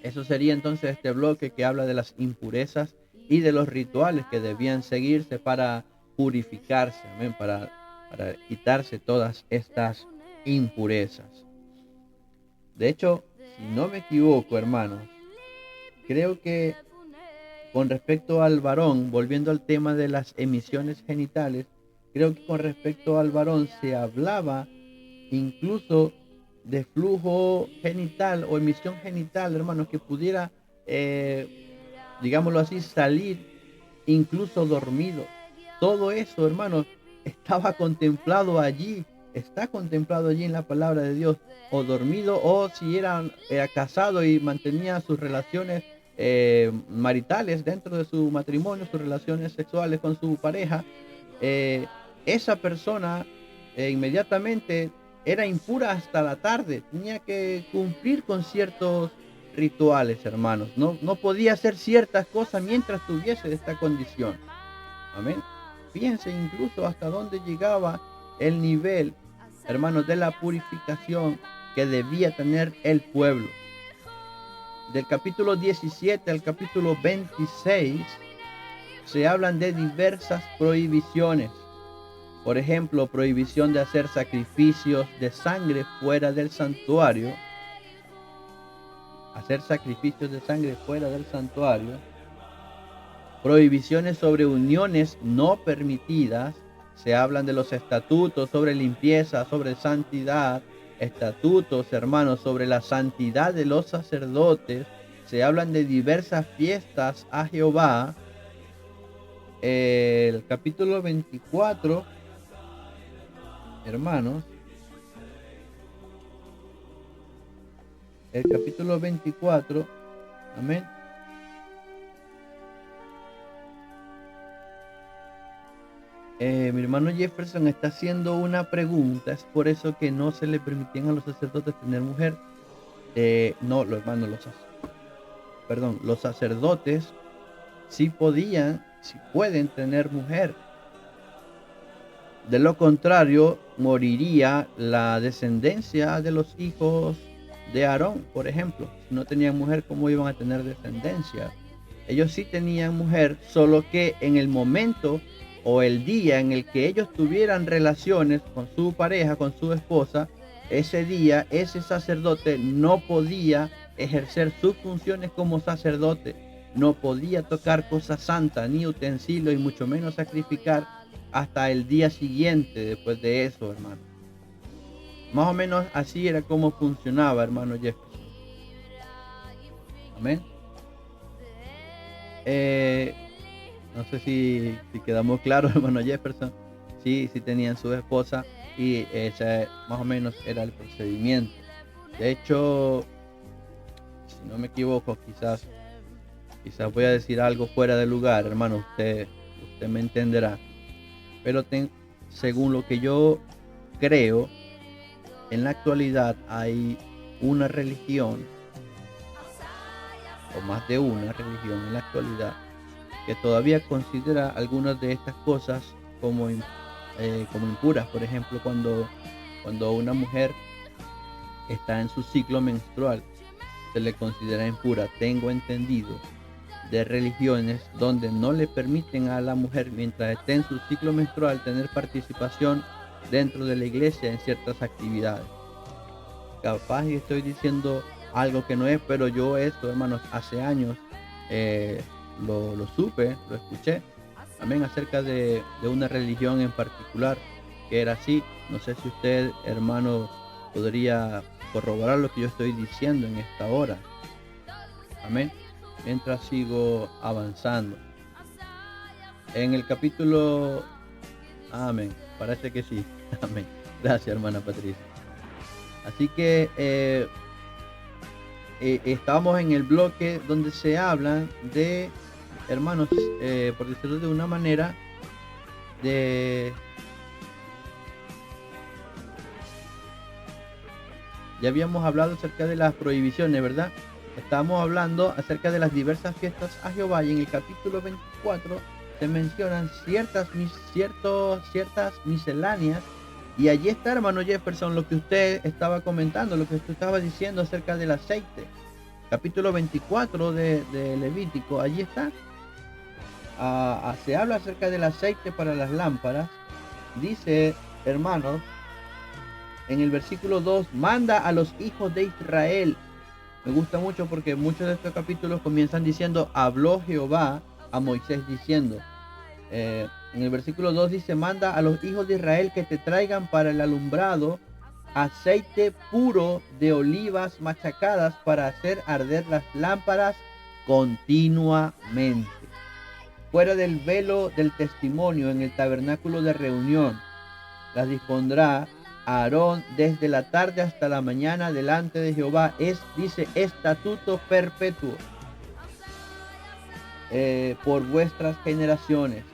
Eso sería entonces este bloque que habla de las impurezas y de los rituales que debían seguirse para purificarse, amén, para quitarse todas estas impurezas. De hecho, si no me equivoco, hermanos, creo que con respecto al varón, volviendo al tema de las emisiones genitales, creo que con respecto al varón se hablaba incluso de flujo genital o emisión genital, hermanos, que pudiera, digámoslo así, salir incluso dormido. Todo eso, hermanos, estaba contemplado allí, está contemplado allí en la palabra de Dios, o dormido, o si era casado y mantenía sus relaciones maritales dentro de su matrimonio, sus relaciones sexuales con su pareja, esa persona inmediatamente era impura hasta la tarde, tenía que cumplir con ciertos rituales, hermanos, no podía hacer ciertas cosas mientras tuviese esta condición. Amén. Fíjense incluso hasta dónde llegaba el nivel, hermanos, de la purificación que debía tener el pueblo. Del capítulo 17 al capítulo 26 se hablan de diversas prohibiciones. Por ejemplo, prohibición de hacer sacrificios de sangre fuera del santuario. Hacer sacrificios de sangre fuera del santuario. Prohibiciones sobre uniones no permitidas. Se hablan de los estatutos sobre limpieza, sobre santidad. Estatutos, hermanos, sobre la santidad de los sacerdotes. Se hablan de diversas fiestas a Jehová. El capítulo 24, hermanos. El capítulo 24, amén. Mi hermano Jefferson está haciendo una pregunta, es por eso que no se le permitían a los sacerdotes tener mujer. No, los hermanos, los sacerdotes sí podían, sí pueden tener mujer. De lo contrario, moriría la descendencia de los hijos de Aarón, por ejemplo. Si no tenían mujer, ¿cómo iban a tener descendencia? Ellos sí tenían mujer, solo que en el momento o el día en el que ellos tuvieran relaciones con su pareja, con su esposa, ese día ese sacerdote no podía ejercer sus funciones como sacerdote, no podía tocar cosas santas, ni utensilios, y mucho menos sacrificar hasta el día siguiente después de eso, hermano. Más o menos así era como funcionaba, hermano Jefferson. Amén. No sé si quedamos claros, hermano Jefferson. Sí tenían su esposa y ese más o menos era el procedimiento. De hecho, si no me equivoco, quizás voy a decir algo fuera de lugar, hermano. Usted me entenderá. Pero según lo que yo creo, en la actualidad hay una religión, o más de una religión en la actualidad, que todavía considera algunas de estas cosas como impuras. Por ejemplo, cuando una mujer está en su ciclo menstrual, se le considera impura. Tengo entendido de religiones donde no le permiten a la mujer, mientras esté en su ciclo menstrual, tener participación dentro de la iglesia en ciertas actividades. Capaz y estoy diciendo algo que no es, pero yo esto, hermanos, hace años lo supe, lo escuché, amén, acerca de una religión en particular que era así. No sé si usted, hermano, podría corroborar lo que yo estoy diciendo en esta hora. Amén. Mientras sigo avanzando. En el capítulo... Amén. Parece que sí. Amén. Gracias, hermana Patricia. Así que estamos en el bloque donde se hablan de, hermanos, por decirlo de una manera, de Ya habíamos hablado acerca de las prohibiciones, ¿verdad? Estábamos hablando acerca de las diversas fiestas a Jehová, y en el capítulo 24 se mencionan ciertas misceláneas, y allí está, hermano Jefferson, lo que usted estaba comentando, lo que usted estaba diciendo acerca del aceite. Capítulo 24 de Levítico, allí está. Se habla acerca del aceite para las lámparas. Dice, hermanos, en el versículo 2, manda a los hijos de Israel. Me gusta mucho porque muchos de estos capítulos comienzan diciendo, habló Jehová a Moisés diciendo. En el versículo 2 dice, manda a los hijos de Israel que te traigan para el alumbrado aceite puro de olivas machacadas para hacer arder las lámparas continuamente. Fuera del velo del testimonio en el tabernáculo de reunión, las dispondrá Aarón desde la tarde hasta la mañana delante de Jehová. Dice, estatuto perpetuo por vuestras generaciones.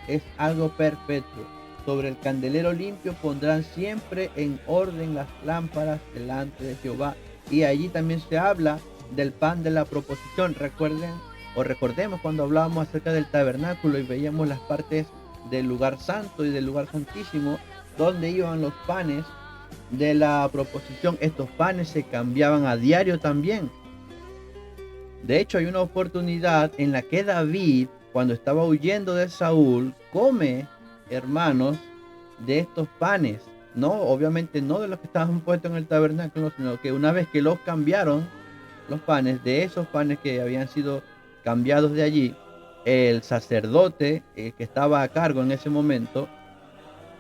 Es algo perpetuo. Sobre el candelero limpio pondrán siempre en orden las lámparas delante de Jehová. Y allí también se habla del pan de la proposición. Recordemos cuando hablábamos acerca del tabernáculo y veíamos las partes del lugar santo y del lugar santísimo, donde iban los panes de la proposición. Estos panes se cambiaban a diario también. De hecho, hay una oportunidad en la que David, cuando estaba huyendo de Saúl, come, hermanos, de estos panes. No, obviamente no de los que estaban puestos en el tabernáculo, sino que una vez que los cambiaron, los panes, de esos panes que habían sido cambiados de allí, el sacerdote que estaba a cargo en ese momento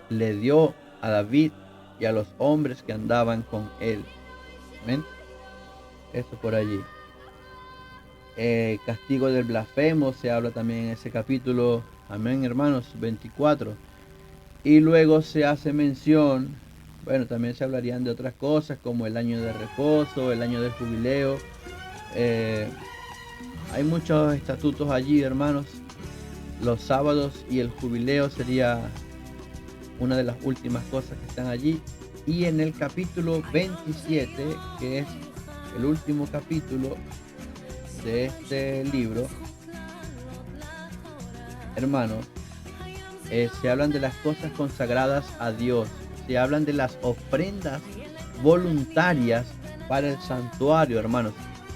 le dio a David y a los hombres que andaban con él. Amén. Eso por allí. Castigo del blasfemo se habla también en ese capítulo. Amén, hermanos, 24. Y luego se hace mención, bueno, también se hablarían de otras cosas como el año de reposo, el año del jubileo. Hay muchos estatutos allí, hermanos. Los sábados y el jubileo sería una de las últimas cosas que están allí. Y en el capítulo 27, que es el último capítulo de este libro, hermanos, se hablan de las cosas consagradas a Dios. Se hablan de las ofrendas voluntarias para el santuario, hermanos.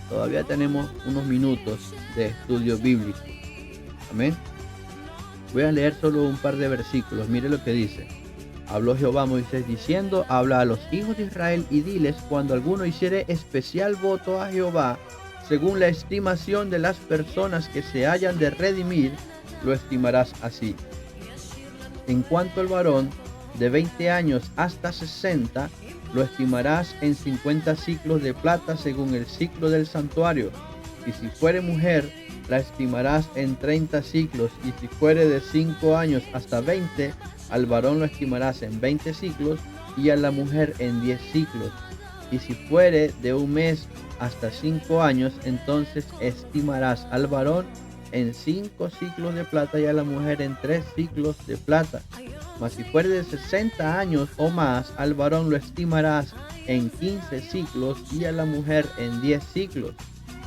Todavía tenemos unos minutos de estudio bíblico. Amén. Voy a leer solo un par de versículos. Mire lo que dice. Habló Jehová a Moisés diciendo, habla a los hijos de Israel y diles, cuando alguno hiciere especial voto a Jehová, según la estimación de las personas que se hayan de redimir, lo estimarás así. En cuanto al varón de 20 años hasta 60, lo estimarás en 50 ciclos de plata según el ciclo del santuario. Y si fuere mujer, la estimarás en 30 ciclos. Y si fuere de 5 años hasta 20, al varón lo estimarás en 20 ciclos y a la mujer en 10 ciclos. Y si fuere de un mes hasta 5 años, entonces estimarás al varón en 5 ciclos de plata y a la mujer en 3 ciclos de plata. Mas si fuere de 60 años o más, al varón lo estimarás en 15 ciclos y a la mujer en 10 ciclos.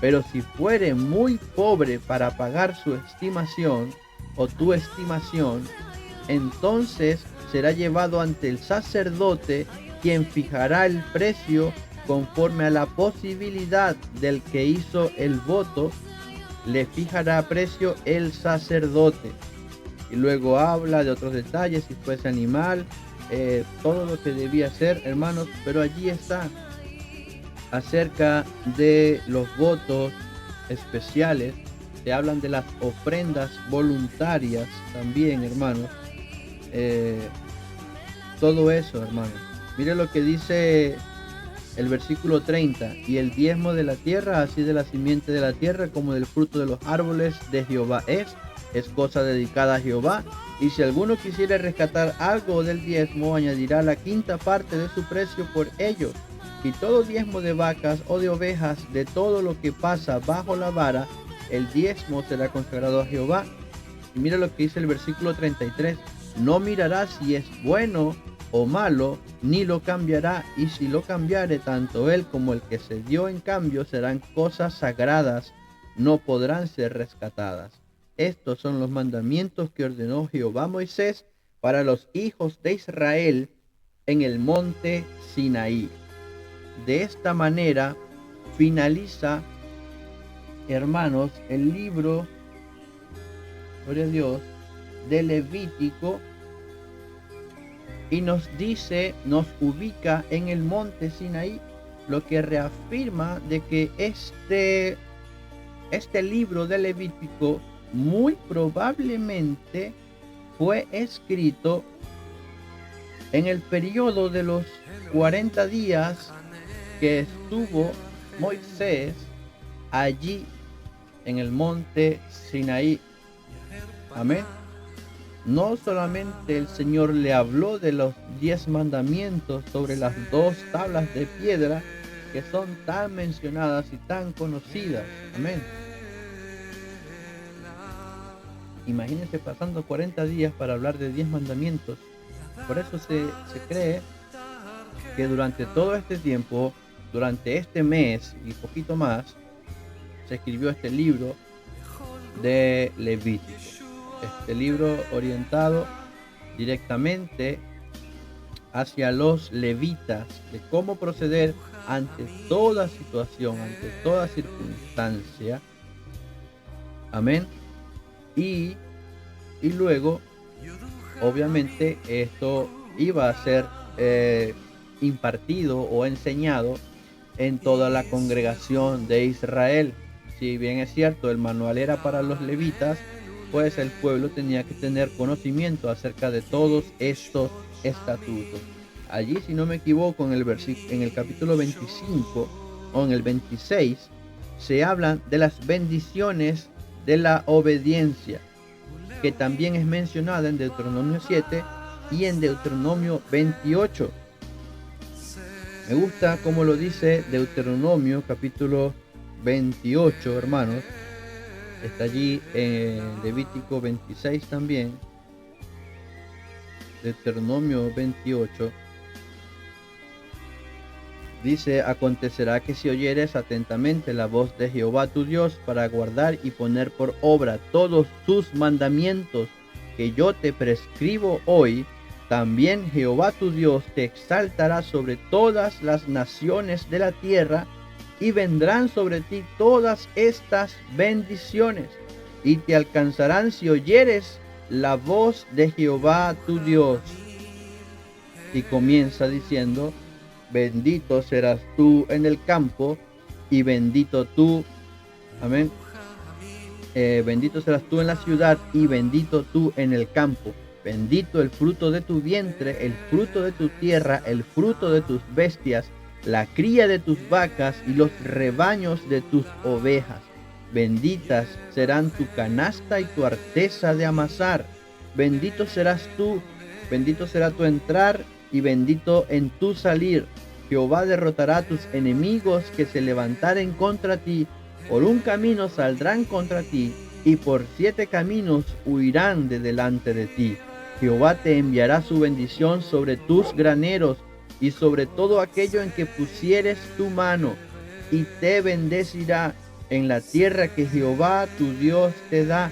Pero si fuere muy pobre para pagar su estimación o tu estimación, entonces será llevado ante el sacerdote, quien fijará el precio conforme a la posibilidad del que hizo el voto. Le fijará precio el sacerdote. Y luego habla de otros detalles, si fuese animal, todo lo que debía hacer, hermanos. Pero allí está acerca de los votos especiales. Se hablan de las ofrendas voluntarias también, hermanos. Todo eso, hermanos. Mire lo que dice el versículo 30. Y el diezmo de la tierra, así de la simiente de la tierra como del fruto de los árboles de Jehová es cosa dedicada a Jehová. Y si alguno quisiera rescatar algo del diezmo, añadirá la quinta parte de su precio por ello. Y todo diezmo de vacas o de ovejas, de todo lo que pasa bajo la vara, el diezmo será consagrado a Jehová. Y mira lo que dice el versículo 33. No mirarás si es bueno o malo, ni lo cambiará, y si lo cambiare, tanto él como el que se dio en cambio serán cosas sagradas, no podrán ser rescatadas. Estos son los mandamientos que ordenó Jehová a Moisés para los hijos de Israel en el monte Sinaí. De esta manera finaliza, hermanos, el libro, gloria a Dios, de Levítico, y nos dice, nos ubica en el monte Sinaí, lo que reafirma de que este libro de Levítico muy probablemente fue escrito en el periodo de los 40 días que estuvo Moisés allí en el monte Sinaí. Amén. No solamente el Señor le habló de los 10 mandamientos sobre las 2 tablas de piedra que son tan mencionadas y tan conocidas. Amén. Imagínense pasando 40 días para hablar de 10 mandamientos. Por eso se cree que durante todo este tiempo, durante este mes y poquito más, se escribió este libro de Levítico. Este libro orientado directamente hacia los levitas, de cómo proceder ante toda situación, ante toda circunstancia. Amén. Y luego, obviamente, esto iba a ser impartido o enseñado en toda la congregación de Israel. Si bien es cierto, el manual era para los levitas, pues el pueblo tenía que tener conocimiento acerca de todos estos estatutos. Allí, si no me equivoco, en el capítulo 25 o en el 26, se hablan de las bendiciones de la obediencia, que también es mencionada en Deuteronomio 7 y en Deuteronomio 28. Me gusta como lo dice Deuteronomio capítulo 28, hermanos. Está allí en Levítico 26 también. Deuteronomio 28. Dice: acontecerá que si oyeres atentamente la voz de Jehová tu Dios para guardar y poner por obra todos sus mandamientos que yo te prescribo hoy, también Jehová tu Dios te exaltará sobre todas las naciones de la tierra, y vendrán sobre ti todas estas bendiciones, y te alcanzarán si oyeres la voz de Jehová tu Dios. Y comienza diciendo: bendito serás tú en el campo, y bendito tú, amén, bendito serás tú en la ciudad, y bendito tú en el campo. Bendito el fruto de tu vientre, el fruto de tu tierra, el fruto de tus bestias, la cría de tus vacas y los rebaños de tus ovejas. Benditas serán tu canasta y tu arteza de amasar. Bendito serás tú, bendito será tu entrar y bendito en tu salir. Jehová derrotará a tus enemigos que se levantaren contra ti. Por un camino saldrán contra ti, y por 7 caminos huirán de delante de ti. Jehová te enviará su bendición sobre tus graneros y sobre todo aquello en que pusieres tu mano, y te bendecirá en la tierra que Jehová tu Dios te da.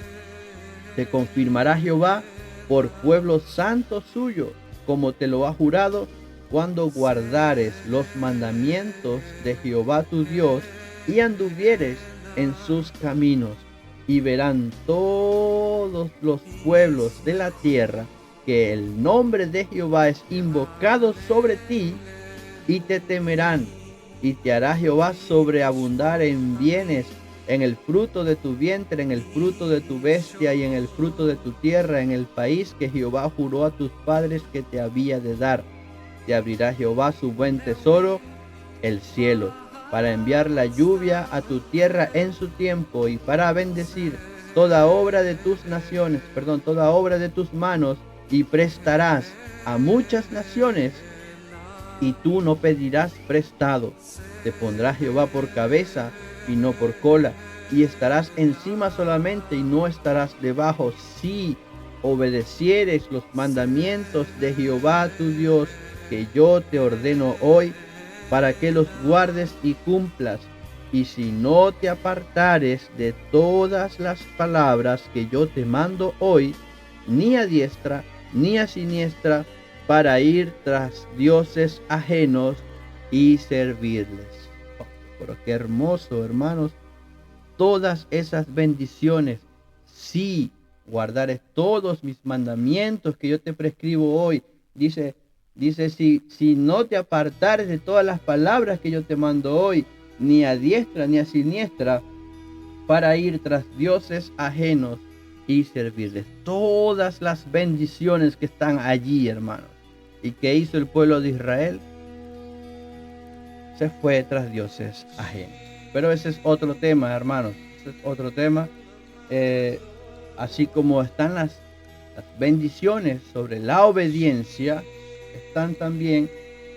Te confirmará Jehová por pueblo santo suyo, como te lo ha jurado, cuando guardares los mandamientos de Jehová tu Dios y anduvieres en sus caminos. Y verán todos los pueblos de la tierra que el nombre de Jehová es invocado sobre ti, y te temerán. Y te hará Jehová sobreabundar en bienes, en el fruto de tu vientre, en el fruto de tu bestia y en el fruto de tu tierra, en el país que Jehová juró a tus padres que te había de dar. Te abrirá Jehová su buen tesoro, el cielo, para enviar la lluvia a tu tierra en su tiempo, y para bendecir toda obra de tus naciones, toda obra de tus manos, y prestarás a muchas naciones, y tú no pedirás prestado. Te pondrá Jehová por cabeza y no por cola, y estarás encima solamente y no estarás debajo. Sí, obedecieres los mandamientos de Jehová tu Dios, que yo te ordeno hoy, para que los guardes y cumplas. Y si no te apartares de todas las palabras que yo te mando hoy, ni a diestra ni a siniestra, para ir tras dioses ajenos y servirles. Oh, pero qué hermoso, hermanos, todas esas bendiciones. Si guardares todos mis mandamientos que yo te prescribo hoy, dice, si no te apartares de todas las palabras que yo te mando hoy, ni a diestra ni a siniestra, para ir tras dioses ajenos y servirles. Todas las bendiciones que están allí, hermanos. ¿Y qué hizo el pueblo de Israel? Se fue tras dioses ajenos. Pero ese es otro tema, hermanos. Ese es otro tema. Así como están las bendiciones sobre la obediencia, están también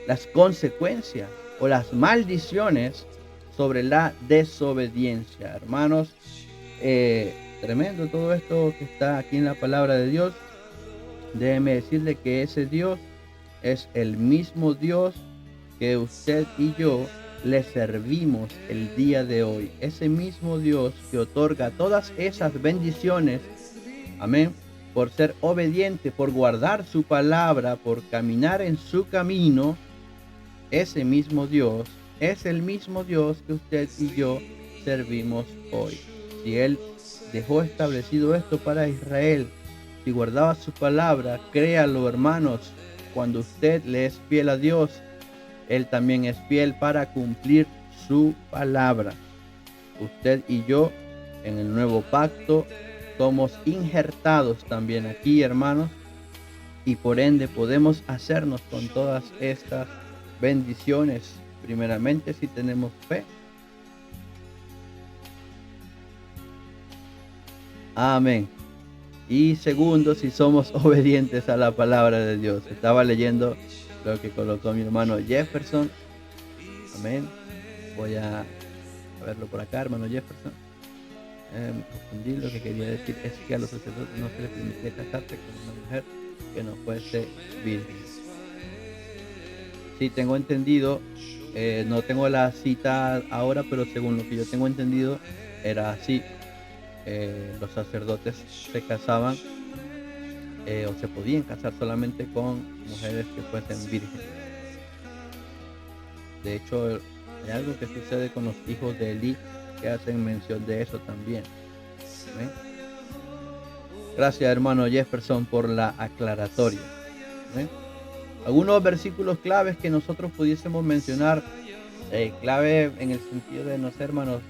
las consecuencias o las maldiciones sobre la desobediencia, hermanos. Tremendo todo esto que está aquí en la palabra de Dios. Déjeme decirle que ese Dios es el mismo Dios que usted y yo le servimos el día de hoy. Ese mismo Dios que otorga todas esas bendiciones, amén, por ser obediente, por guardar su palabra, por caminar en su camino. Ese mismo Dios es el mismo Dios que usted y yo servimos hoy. Si Él dejó establecido esto para Israel, si guardaba su palabra, créalo, hermanos, cuando usted le es fiel a Dios, Él también es fiel para cumplir su palabra. Usted y yo en el nuevo pacto somos injertados también aquí, hermanos, y por ende podemos hacernos con todas estas bendiciones, primeramente si tenemos fe. Amén. Y segundo, si somos obedientes a la palabra de Dios. Estaba leyendo lo que colocó mi hermano Jefferson. Amén. Voy a verlo por acá, hermano Jefferson. Confundí. Lo que quería decir es que a los sacerdotes no se les permitía casarse con una mujer que no fuese virgen. Sí, tengo entendido, no tengo la cita ahora, pero según lo que yo tengo entendido, era así. Los sacerdotes se casaban o se podían casar solamente con mujeres que fuesen vírgenes. De hecho, hay algo que sucede con los hijos de Elí que hacen mención de eso también. ¿Ven? Gracias, hermano Jefferson, por la aclaratoria. ¿Ven? Algunos versículos claves que nosotros pudiésemos mencionar, clave en el sentido de, no sé, hermanos,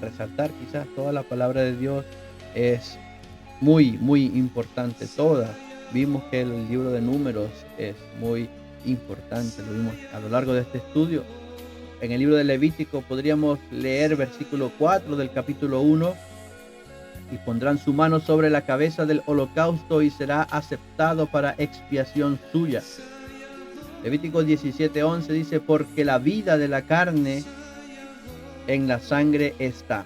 resaltar quizás toda la palabra de Dios es muy importante, toda. Vimos que el libro de Números es muy importante, lo vimos a lo largo de este estudio. En el libro de Levítico podríamos leer versículo 4 del capítulo 1, y pondrán su mano sobre la cabeza del holocausto y será aceptado para expiación suya. Levítico 17:11 dice, porque la vida de la carne en la sangre está,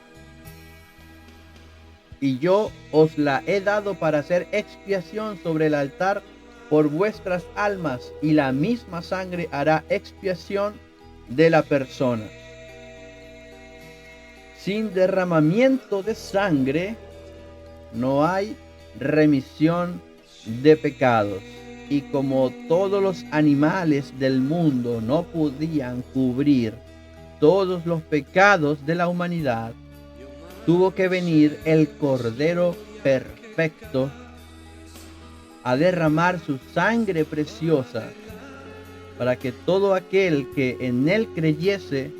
y yo os la he dado para hacer expiación sobre el altar por vuestras almas, y la misma sangre hará expiación de la persona. Sin derramamiento de sangre no hay remisión de pecados. Y como todos los animales del mundo no podían cubrir todos los pecados de la humanidad, tuvo que venir el Cordero perfecto a derramar su sangre preciosa para que todo aquel que en él creyese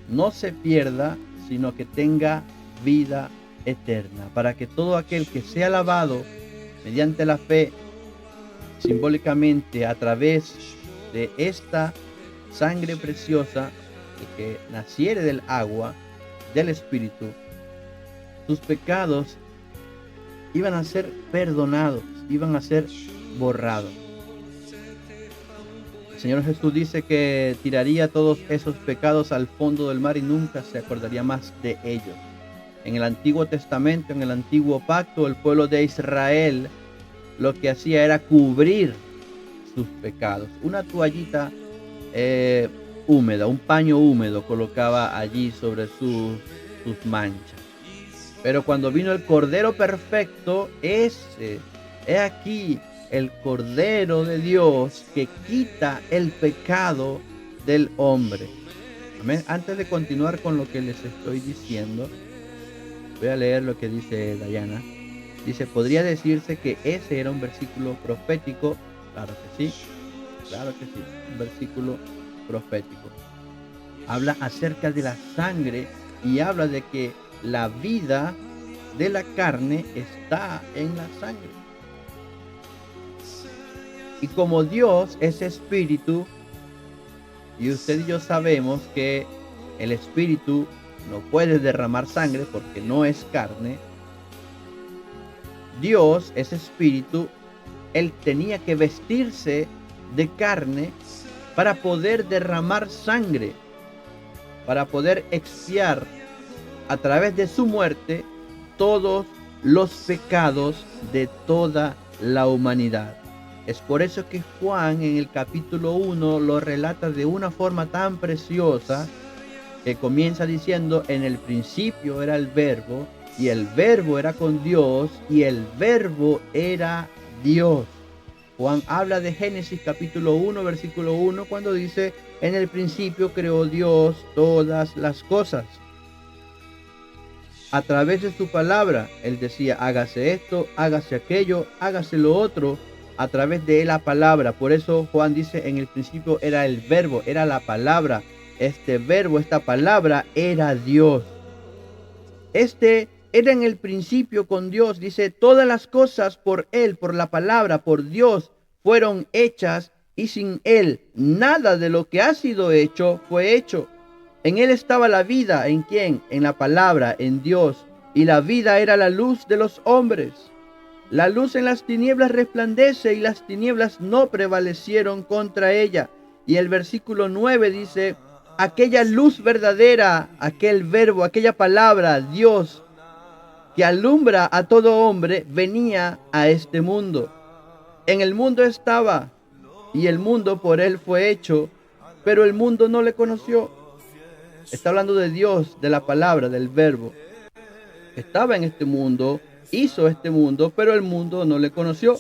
no se pierda, sino que tenga vida eterna. Para que todo aquel que sea lavado mediante la fe, simbólicamente a través de esta sangre preciosa que naciere del agua, del Espíritu, sus pecados iban a ser perdonados, iban a ser borrados. El Señor Jesús dice que tiraría todos esos pecados al fondo del mar y nunca se acordaría más de ellos. En el Antiguo Testamento, en el Antiguo Pacto, el pueblo de Israel lo que hacía era cubrir sus pecados. Una toallita húmeda, un paño húmedo colocaba allí sobre sus manchas. Pero cuando vino el Cordero Perfecto, he aquí el Cordero de Dios que quita el pecado del hombre. Amén. Antes de continuar con lo que les estoy diciendo, voy a leer lo que dice Dayana. Dice, ¿podría decirse que ese era un versículo profético? Claro que sí, un versículo profético. Habla acerca de la sangre y habla de que la vida de la carne está en la sangre. Y como Dios es espíritu, y usted y yo sabemos que el espíritu no puede derramar sangre porque no es carne. Dios es espíritu, él tenía que vestirse de carne para poder derramar sangre, para poder expiar a través de su muerte todos los pecados de toda la humanidad. Es por eso que Juan en el capítulo 1 lo relata de una forma tan preciosa, que comienza diciendo, en el principio era el verbo, y el verbo era con Dios, y el verbo era Dios. Juan habla de Génesis capítulo 1, versículo 1, cuando dice, en el principio creó Dios todas las cosas. A través de su palabra, él decía, hágase esto, hágase aquello, hágase lo otro, a través de la palabra. Por eso Juan dice, en el principio era el verbo, era la palabra. Este verbo, esta palabra, era Dios. Este era en el principio con Dios. Dice, todas las cosas por Él, por la palabra, por Dios, fueron hechas, y sin Él, nada de lo que ha sido hecho fue hecho. En Él estaba la vida. ¿En quién? En la palabra, en Dios. Y la vida era la luz de los hombres. La luz en las tinieblas resplandece, y las tinieblas no prevalecieron contra ella. Y el versículo 9 dice, aquella luz verdadera, aquel verbo, aquella palabra, Dios, que alumbra a todo hombre, venía a este mundo. En el mundo estaba, y el mundo por él fue hecho, pero el mundo no le conoció. Está hablando de Dios, de la palabra, del verbo. Estaba en este mundo, hizo este mundo, pero el mundo no le conoció.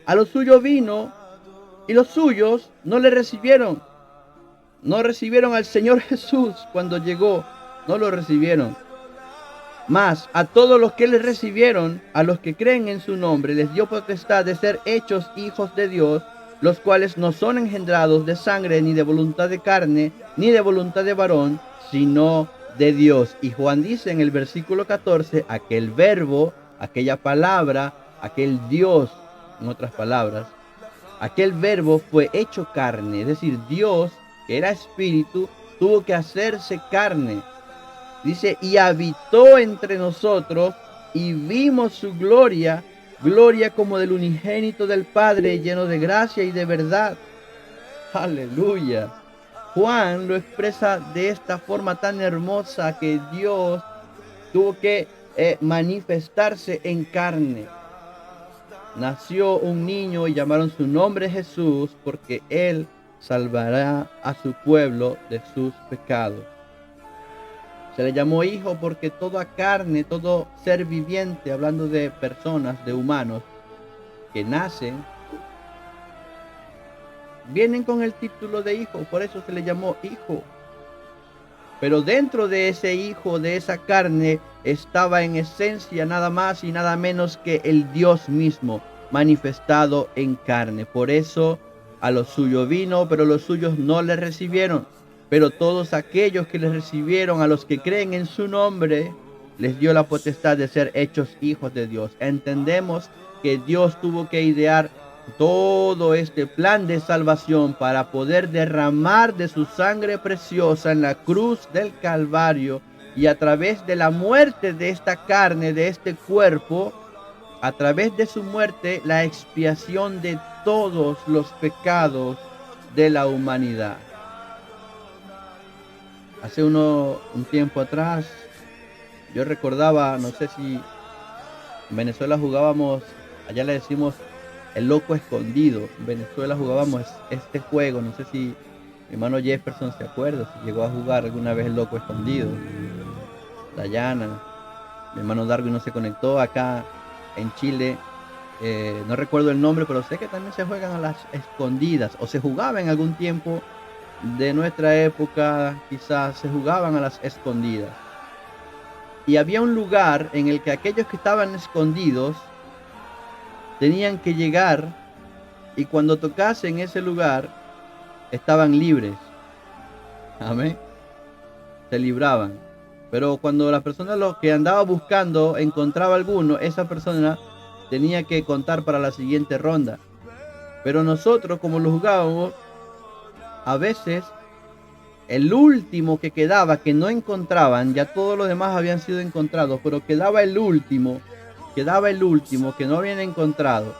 A lo suyo vino, y los suyos no le recibieron. No recibieron al Señor Jesús cuando llegó, no lo recibieron. Mas a todos los que le recibieron, a los que creen en su nombre, les dio potestad de ser hechos hijos de Dios, los cuales no son engendrados de sangre, ni de voluntad de carne, ni de voluntad de varón, sino de Dios. Y Juan dice en el versículo 14, aquel verbo, aquella palabra, aquel Dios, en otras palabras, aquel verbo fue hecho carne, es decir, Dios, que era espíritu, tuvo que hacerse carne. Dice, y habitó entre nosotros, y vimos su gloria, gloria como del unigénito del Padre, lleno de gracia y de verdad. Aleluya. Juan lo expresa de esta forma tan hermosa, que Dios tuvo que manifestarse en carne. Nació un niño y llamaron su nombre Jesús, porque él salvará a su pueblo de sus pecados. Se le llamó hijo porque toda carne, todo ser viviente, hablando de personas, de humanos, que nacen, vienen con el título de hijo, por eso se le llamó hijo. Pero dentro de ese hijo, de esa carne, estaba en esencia nada más y nada menos que el Dios mismo, manifestado en carne. Por eso a los suyos vino, pero los suyos no le recibieron. Pero todos aquellos que le recibieron, a los que creen en su nombre, les dio la potestad de ser hechos hijos de Dios. Entendemos que Dios tuvo que idear todo este plan de salvación para poder derramar de su sangre preciosa en la cruz del Calvario, y a través de la muerte de esta carne, de este cuerpo, a través de su muerte, la expiación de todos los pecados de la humanidad. Hace un tiempo atrás, yo recordaba, no sé si en Venezuela jugábamos, allá le decimos el loco escondido. En Venezuela jugábamos este juego, no sé si mi hermano Jefferson se acuerda, si llegó a jugar alguna vez el loco escondido. Dayana, mi hermano Darwin no se conectó acá en Chile. No recuerdo el nombre, pero sé que también se juegan a las escondidas, o se jugaba en algún tiempo de nuestra época, quizás se jugaban a las escondidas. Y había un lugar en el que aquellos que estaban escondidos tenían que llegar, y cuando tocasen ese lugar estaban libres. Amén. Se libraban. Pero cuando la persona lo que andaba buscando encontraba alguno, esa persona tenía que contar para la siguiente ronda. Pero nosotros, como lo jugábamos, a veces el último que quedaba, que no encontraban, ya todos los demás habían sido encontrados, pero quedaba el último que no habían encontrado,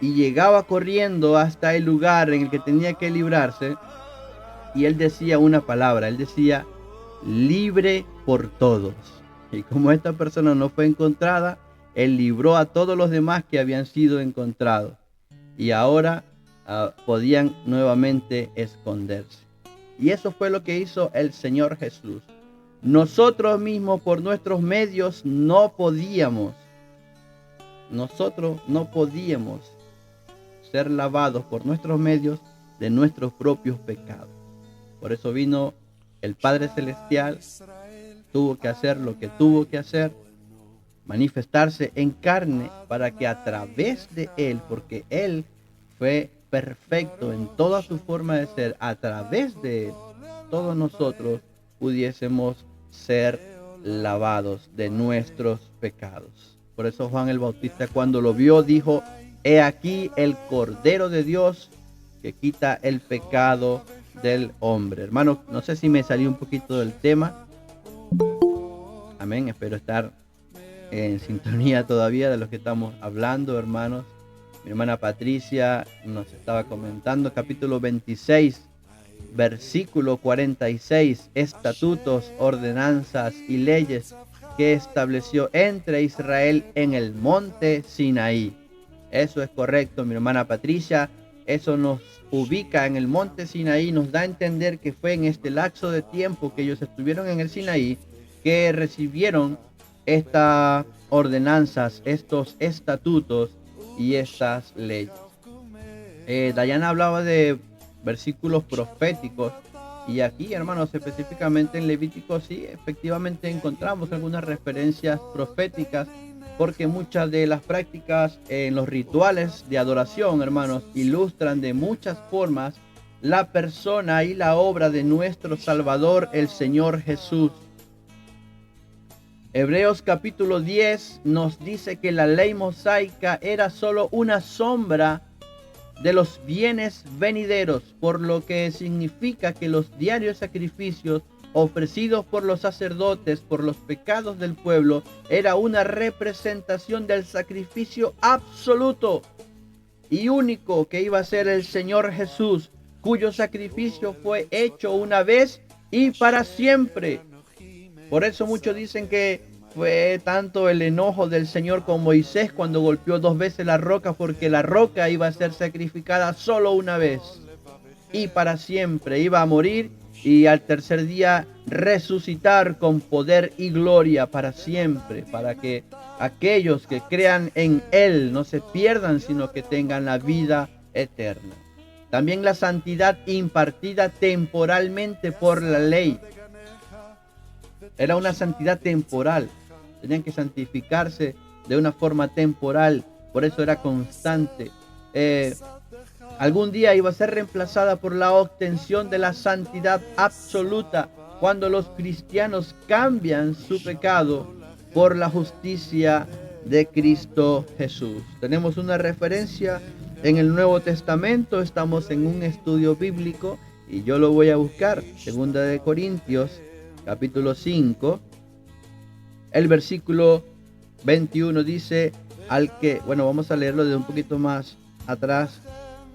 y llegaba corriendo hasta el lugar en el que tenía que librarse, y él decía una palabra, él decía: libre por todos. Y como esta persona no fue encontrada, él libró a todos los demás que habían sido encontrados, y ahora podían nuevamente esconderse. Y eso fue lo que hizo el Señor Jesús. Nosotros mismos, por nuestros medios, no podíamos ser lavados por nuestros medios de nuestros propios pecados. Por eso vino el Padre Celestial, tuvo que hacer lo que tuvo que hacer, manifestarse en carne, para que a través de Él, porque Él fue perfecto en toda su forma de ser, a través de Él, todos nosotros pudiésemos ser lavados de nuestros pecados. Por eso Juan el Bautista, cuando lo vio, dijo: he aquí el Cordero de Dios que quita el pecado del hombre. Hermano, no sé si me salió un poquito del tema. Amén, espero estar en sintonía todavía de lo que estamos hablando, hermanos. Mi hermana Patricia nos estaba comentando capítulo 26, versículo 46, estatutos, ordenanzas y leyes que estableció entre Israel en el monte Sinaí. Eso es correcto, mi hermana Patricia. Eso nos ubica en el monte Sinaí, nos da a entender que fue en este lapso de tiempo que ellos estuvieron en el Sinaí que recibieron estas ordenanzas, estos estatutos y estas leyes. Dayana hablaba de versículos proféticos, y aquí, hermanos, específicamente en Levítico, sí, efectivamente encontramos algunas referencias proféticas, porque muchas de las prácticas en los rituales de adoración, hermanos, ilustran de muchas formas la persona y la obra de nuestro Salvador, el Señor Jesús. Hebreos capítulo 10 nos dice que la ley mosaica era solo una sombra de los bienes venideros, por lo que significa que los diarios sacrificios ofrecidos por los sacerdotes por los pecados del pueblo era una representación del sacrificio absoluto y único que iba a ser el Señor Jesús, cuyo sacrificio fue hecho una vez y para siempre. Por eso muchos dicen que fue tanto el enojo del Señor con Moisés cuando golpeó 2 veces la roca, porque la roca iba a ser sacrificada solo una vez y para siempre. Iba a morir y al tercer día resucitar con poder y gloria para siempre, para que aquellos que crean en Él no se pierdan, sino que tengan la vida eterna. También la santidad impartida temporalmente por la ley. Era una santidad temporal. Tenían que santificarse de una forma temporal. Por eso era constante. Algún día iba a ser reemplazada por la obtención de la santidad absoluta, cuando los cristianos cambian su pecado por la justicia de Cristo Jesús. Tenemos una referencia en el Nuevo Testamento. Estamos en un estudio bíblico y yo lo voy a buscar. Segunda de Corintios capítulo 5, el versículo 21 dice: vamos a leerlo de un poquito más atrás.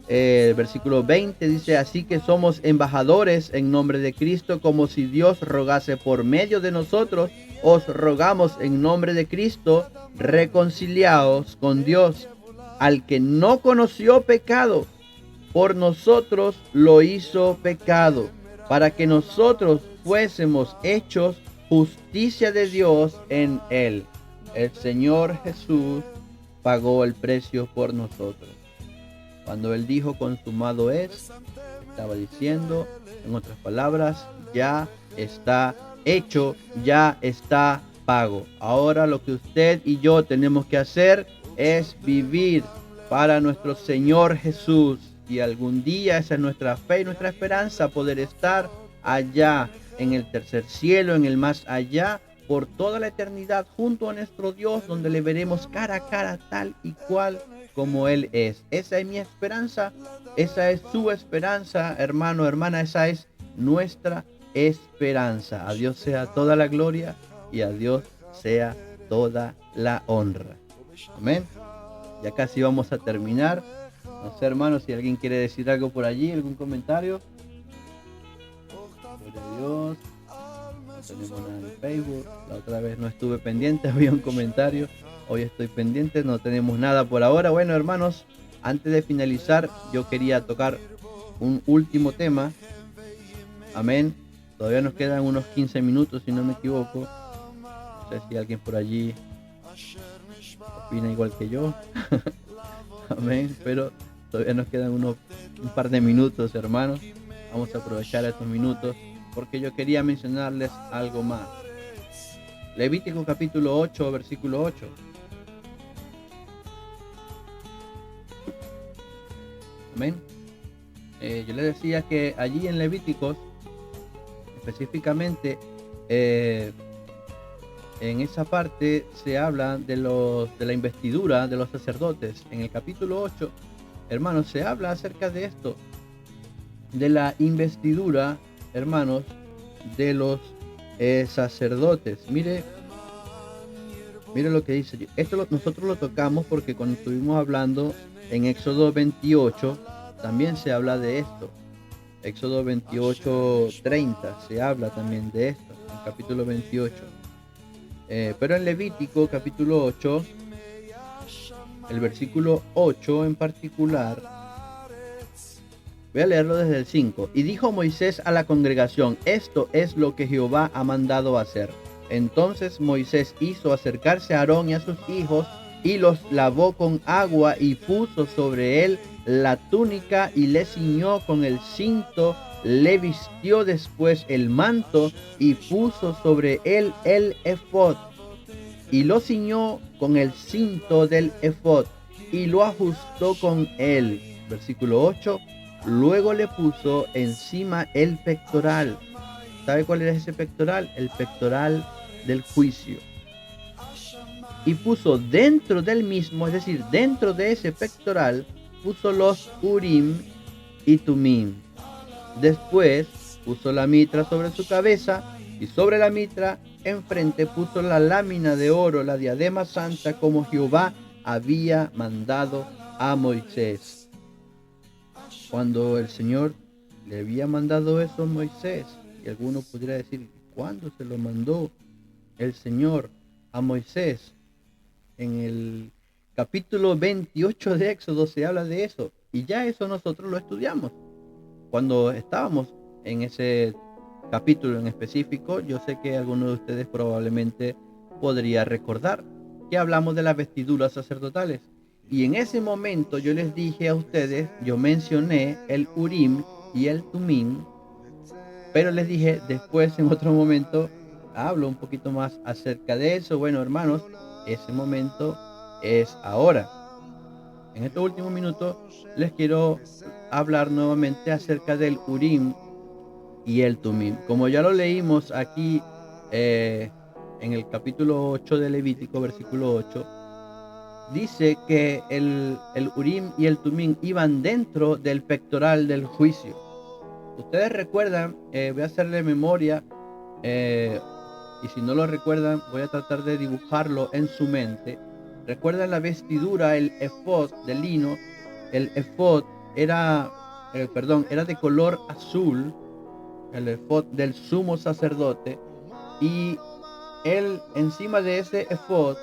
El versículo 20 dice: así que somos embajadores en nombre de Cristo, como si Dios rogase por medio de nosotros. Os rogamos en nombre de Cristo, reconciliaos con Dios. al que no conoció pecado, por nosotros lo hizo pecado, para que nosotros fuésemos hechos justicia de Dios en él. El Señor Jesús pagó el precio por nosotros. Cuando Él dijo consumado es, estaba diciendo, en otras palabras, ya está hecho, ya está pago. Ahora lo que usted y yo tenemos que hacer es vivir para nuestro Señor Jesús. Y algún día esa es nuestra fe y nuestra esperanza, poder estar allá en el tercer cielo, en el más allá, por toda la eternidad junto a nuestro Dios, donde le veremos cara a cara tal y cual como Él es. Esa es mi esperanza, esa es su esperanza, hermano, hermana, esa es nuestra esperanza. A Dios sea toda la gloria y a Dios sea toda la honra. Amén. Ya casi vamos a terminar. No sé, hermano, si alguien quiere decir algo por allí, algún comentario. Gloria a Dios. No tenemos nada en Facebook. La otra vez no estuve pendiente, había un comentario. Hoy estoy pendiente, no tenemos nada por ahora. Bueno, hermanos, antes de finalizar, yo quería tocar un último tema. Amén. Todavía nos quedan unos 15 minutos, si no me equivoco. No sé si alguien por allí opina igual que yo. Amén. Pero todavía nos quedan un par de minutos, hermanos. Vamos a aprovechar estos minutos porque yo quería mencionarles algo más. Levítico capítulo 8, versículo 8. Amén. Yo les decía que allí en Levíticos, específicamente, en esa parte se habla de la investidura de los sacerdotes. En el capítulo 8, hermanos, se habla acerca de esto, de la investidura, hermanos, de los sacerdotes. Mire lo que dice. Esto nosotros lo tocamos porque cuando estuvimos hablando en Éxodo 28, también se habla de esto. Éxodo 28:30 se habla también de esto, en capítulo 28. Pero en Levítico capítulo 8, el versículo 8 en particular, voy a leerlo desde el 5. Y dijo Moisés a la congregación: esto es lo que Jehová ha mandado hacer. Entonces Moisés hizo acercarse a Aarón y a sus hijos, y los lavó con agua, y puso sobre él la túnica, y le ciñó con el cinto, le vistió después el manto, y puso sobre él el efod, y lo ciñó con el cinto del efod, y lo ajustó con él. Versículo 8. Luego le puso encima el pectoral. ¿Sabe cuál era ese pectoral? El pectoral del juicio. Y puso dentro del mismo, es decir, dentro de ese pectoral, puso los Urim y Tumim. Después puso la mitra sobre su cabeza, y sobre la mitra enfrente puso la lámina de oro, la diadema santa, como Jehová había mandado a Moisés. Cuando el Señor le había mandado eso a Moisés, y alguno pudiera decir, ¿cuándo se lo mandó el Señor a Moisés? En el capítulo 28 de Éxodo se habla de eso, y ya eso nosotros lo estudiamos. Cuando estábamos en ese capítulo en específico, yo sé que alguno de ustedes probablemente podría recordar que hablamos de las vestiduras sacerdotales. Y en ese momento yo les dije a ustedes, yo mencioné el Urim y el Tumim, pero les dije después en otro momento, hablo un poquito más acerca de eso. Bueno, hermanos, ese momento es ahora. En estos últimos minutos les quiero hablar nuevamente acerca del Urim y el Tumim. Como ya lo leímos aquí en el capítulo 8 de Levítico, versículo 8, dice que el Urim y el Tumim iban dentro del pectoral del juicio. Ustedes recuerdan, voy a hacerle memoria, y si no lo recuerdan, voy a tratar de dibujarlo en su mente. Recuerdan la vestidura, el efod de lino. El efod era de color azul, el efod del sumo sacerdote, y él encima de ese efod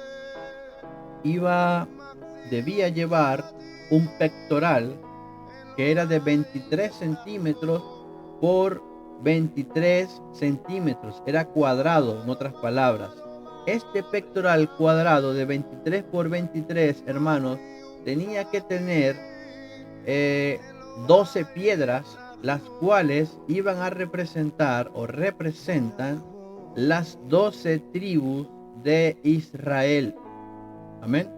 iba debía llevar un pectoral que era de 23 centímetros por 23 centímetros. Era cuadrado, en otras palabras. Este pectoral cuadrado de 23 por 23, hermanos, tenía que tener 12 piedras, las cuales iban a representar o representan las 12 tribus de Israel. Amén.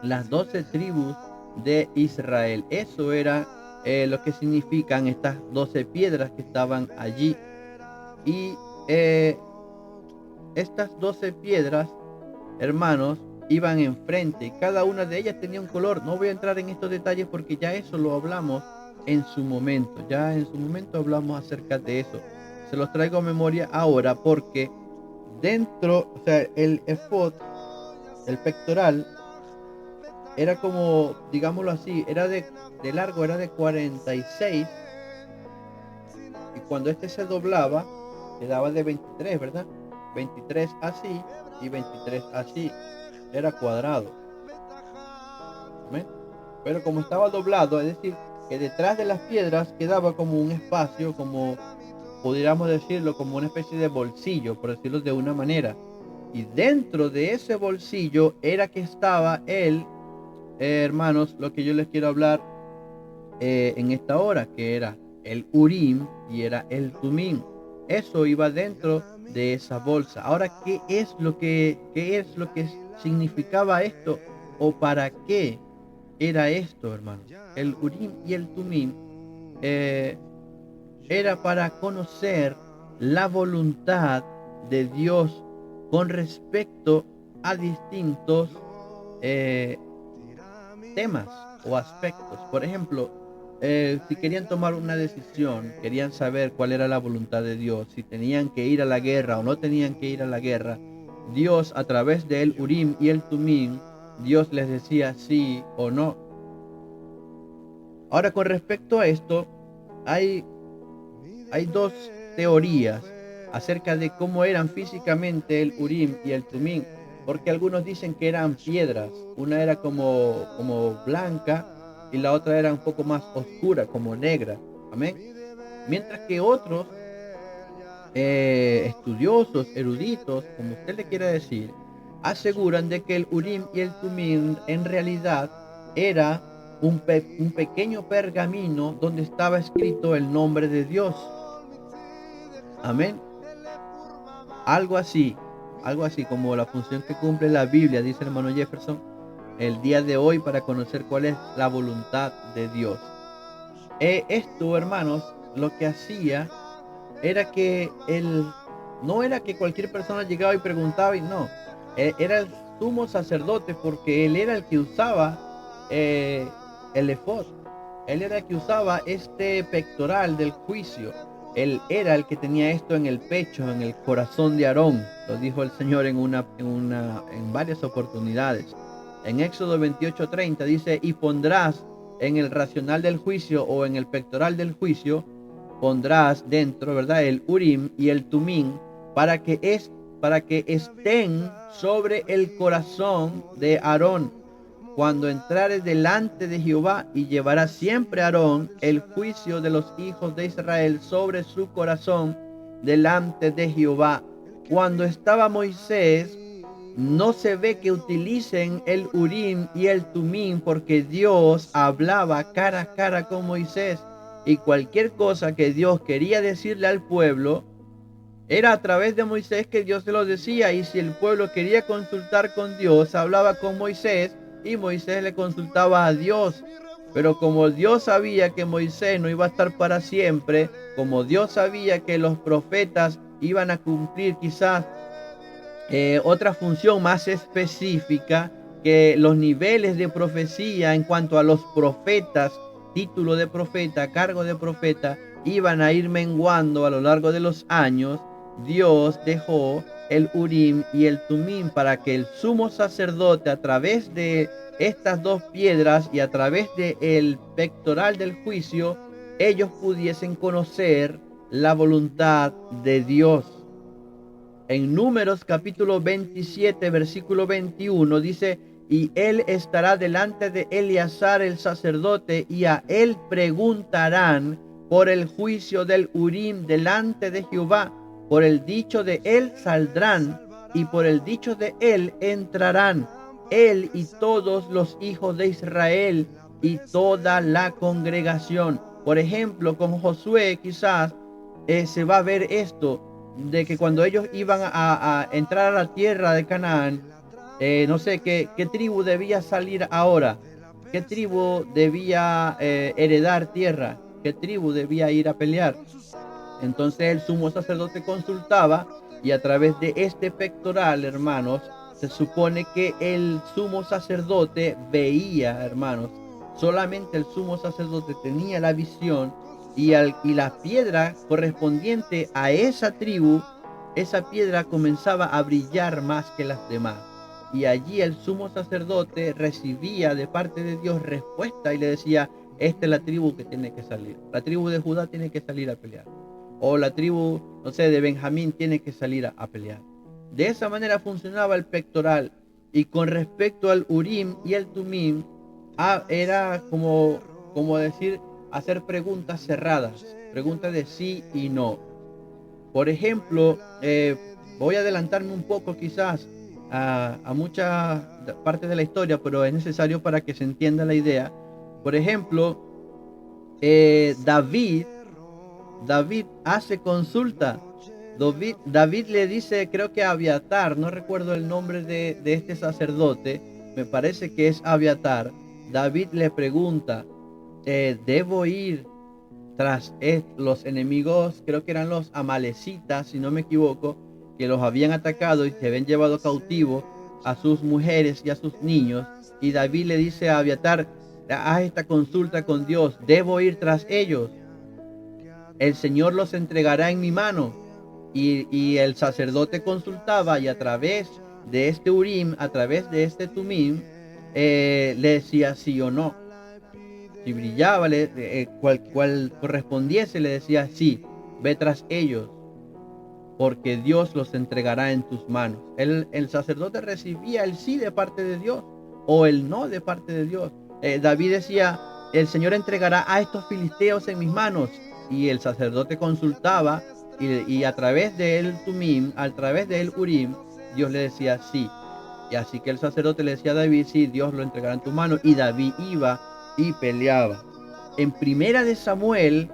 Las 12 tribus de Israel. Eso era lo que significan estas 12 piedras que estaban allí. Y estas 12 piedras, hermanos, iban enfrente. Cada una de ellas tenía un color. No voy a entrar en estos detalles porque ya eso lo hablamos en su momento. Ya en su momento hablamos acerca de eso. Se los traigo a memoria ahora porque dentro, o sea, el efod, el pectoral, era como, digámoslo así, era de largo, era de 46. Y cuando este se doblaba, quedaba de 23, ¿verdad? 23 así y 23 así. Era cuadrado. ¿Ven? Pero como estaba doblado, es decir, que detrás de las piedras quedaba como un espacio, como pudiéramos decirlo, como una especie de bolsillo, por decirlo de una manera. Y dentro de ese bolsillo era que estaba el, hermanos, lo que yo les quiero hablar en esta hora, que era el Urim y era el Tumim. Eso iba dentro de esa bolsa. Ahora, qué es lo que significaba esto o para qué era esto, hermano? El Urim y el Tumim era para conocer la voluntad de Dios con respecto a distintos temas o aspectos. Por ejemplo, si querían tomar una decisión, querían saber cuál era la voluntad de Dios, si tenían que ir a la guerra o no tenían que ir a la guerra, Dios a través del Urim y el Tumim, Dios les decía sí o no. Ahora, con respecto a esto, hay dos teorías acerca de cómo eran físicamente el Urim y el Tumim, porque algunos dicen que eran piedras. Una era como blanca y la otra era un poco más oscura, como negra. Amén. Mientras que otros estudiosos, eruditos, como usted le quiera decir, aseguran de que el Urim y el Tumim en realidad era un pequeño pergamino donde estaba escrito el nombre de Dios. Amén. Algo así como la función que cumple la Biblia, dice el hermano Jefferson, el día de hoy para conocer cuál es la voluntad de Dios. Esto, hermanos, lo que hacía era que no era que cualquier persona llegaba y preguntaba y no, era el sumo sacerdote porque él era el que usaba el efod, él era el que usaba este pectoral del juicio. Él era el que tenía esto en el pecho, en el corazón de Aarón. Lo dijo el Señor en varias oportunidades. En Éxodo 28:30 dice, y pondrás en el racional del juicio o en el pectoral del juicio, pondrás dentro, ¿verdad?, el Urim y el Tumim para que estén sobre el corazón de Aarón cuando entrares delante de Jehová, y llevará siempre Aarón el juicio de los hijos de Israel sobre su corazón delante de Jehová. Cuando estaba Moisés, no se ve que utilicen el Urim y el Tumim porque Dios hablaba cara a cara con Moisés y cualquier cosa que Dios quería decirle al pueblo era a través de Moisés que Dios se lo decía, y si el pueblo quería consultar con Dios, hablaba con Moisés y Moisés le consultaba a Dios. Pero como Dios sabía que Moisés no iba a estar para siempre, como Dios sabía que los profetas iban a cumplir quizás otra función más específica, que los niveles de profecía en cuanto a los profetas, título de profeta, cargo de profeta, iban a ir menguando a lo largo de los años, Dios dejó el Urim y el Tumim para que el sumo sacerdote, a través de estas dos piedras y a través del pectoral del juicio, ellos pudiesen conocer la voluntad de Dios. En Números capítulo 27, versículo 21 dice, y él estará delante de Eleazar el sacerdote, y a él preguntarán por el juicio del Urim delante de Jehová. Por el dicho de él saldrán, y por el dicho de él entrarán, él y todos los hijos de Israel y toda la congregación. Por ejemplo, con Josué quizás se va a ver esto, de que cuando ellos iban a entrar a la tierra de Canaán, no sé qué tribu debía salir ahora, qué tribu debía heredar tierra, qué tribu debía ir a pelear. Entonces el sumo sacerdote consultaba, y a través de este pectoral, hermanos, se supone que el sumo sacerdote veía, hermanos, solamente el sumo sacerdote tenía la visión, y la piedra correspondiente a esa tribu, esa piedra comenzaba a brillar más que las demás. Y allí el sumo sacerdote recibía de parte de Dios respuesta y le decía: esta es la tribu que tiene que salir. La tribu de Judá tiene que salir a pelear. O la tribu, no sé, de Benjamín tiene que salir a pelear. De esa manera funcionaba el pectoral. Y con respecto al Urim y el Tumim, era como decir, hacer preguntas cerradas, preguntas de sí y no. Por ejemplo, voy a adelantarme un poco quizás a muchas partes de la historia, pero es necesario para que se entienda la idea. Por ejemplo, David hace consulta. David le dice, creo que a Abiatar, no recuerdo el nombre de este sacerdote, me parece que es Abiatar. David le pregunta, ¿debo ir tras los enemigos? Creo que eran los amalecitas, si no me equivoco, que los habían atacado y se habían llevado cautivo a sus mujeres y a sus niños. Y David le dice a Abiatar, haz esta consulta con Dios, ¿debo ir tras ellos? El Señor los entregará en mi mano. Y el sacerdote consultaba, y a través de este Urim, a través de este Tumim, le decía sí o no. Si brillaba, cual correspondiese, le decía sí, ve tras ellos, porque Dios los entregará en tus manos. El sacerdote recibía el sí de parte de Dios o el no de parte de Dios. David decía, el Señor entregará a estos filisteos en mis manos. Y el sacerdote consultaba, y a través del Tumim, a través del Urim, Dios le decía sí. Y así que el sacerdote le decía a David, sí, Dios lo entregará en tu mano. Y David iba y peleaba. En Primera de Samuel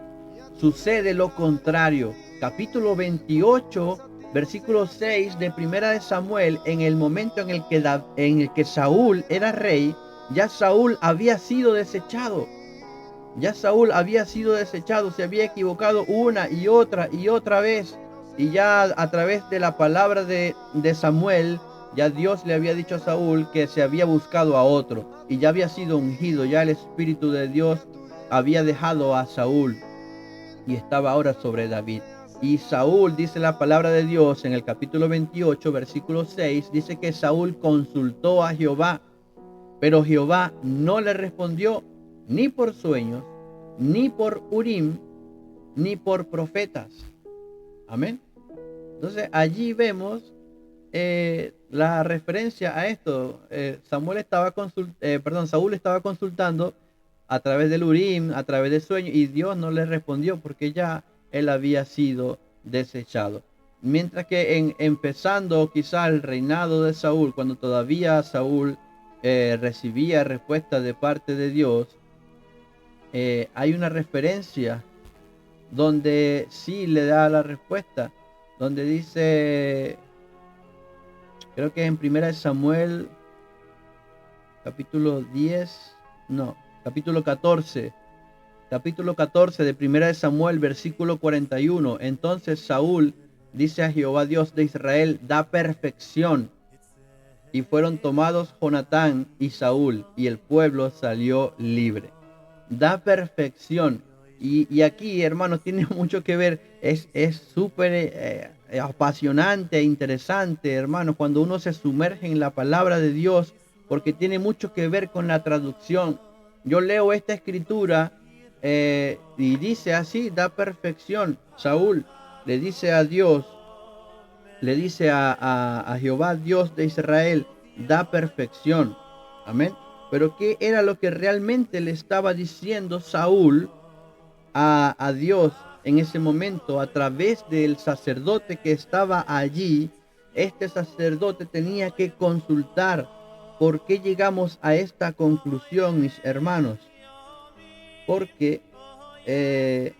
sucede lo contrario. Capítulo 28, versículo 6 de Primera de Samuel, en el momento en el que Saúl era rey, ya Saúl había sido desechado. Ya Saúl había sido desechado, se había equivocado una y otra vez. Y ya a través de la palabra de Samuel, ya Dios le había dicho a Saúl que se había buscado a otro. Y ya había sido ungido, ya el Espíritu de Dios había dejado a Saúl y estaba ahora sobre David. Y Saúl, dice la palabra de Dios en el capítulo 28, versículo 6, dice que Saúl consultó a Jehová, pero Jehová no le respondió ni por sueños, ni por Urim, ni por profetas. Amén. Entonces allí vemos la referencia a esto. Saúl estaba consultando a través del Urim, a través del sueño, y Dios no le respondió porque ya él había sido desechado. Mientras que empezando quizá el reinado de Saúl, cuando todavía Saúl recibía respuesta de parte de Dios, hay una referencia donde sí le da la respuesta, donde dice, creo que en Primera de Samuel, capítulo 10, no, capítulo 14 de Primera de Samuel, versículo 41. Entonces Saúl dice a Jehová Dios de Israel, da perfección. Y fueron tomados Jonatán y Saúl, y el pueblo salió libre. Da perfección. Y aquí, hermanos, tiene mucho que ver, es súper apasionante e interesante, hermanos, cuando uno se sumerge en la palabra de Dios, porque tiene mucho que ver con la traducción. Yo leo esta escritura y dice así, da perfección. Saúl le dice a Dios, le dice a Jehová Dios de Israel, da perfección. Amén. Pero ¿qué era lo que realmente le estaba diciendo Saúl a Dios en ese momento a través del sacerdote que estaba allí? Este sacerdote tenía que consultar. ¿Por qué llegamos a esta conclusión, mis hermanos? Porque eh,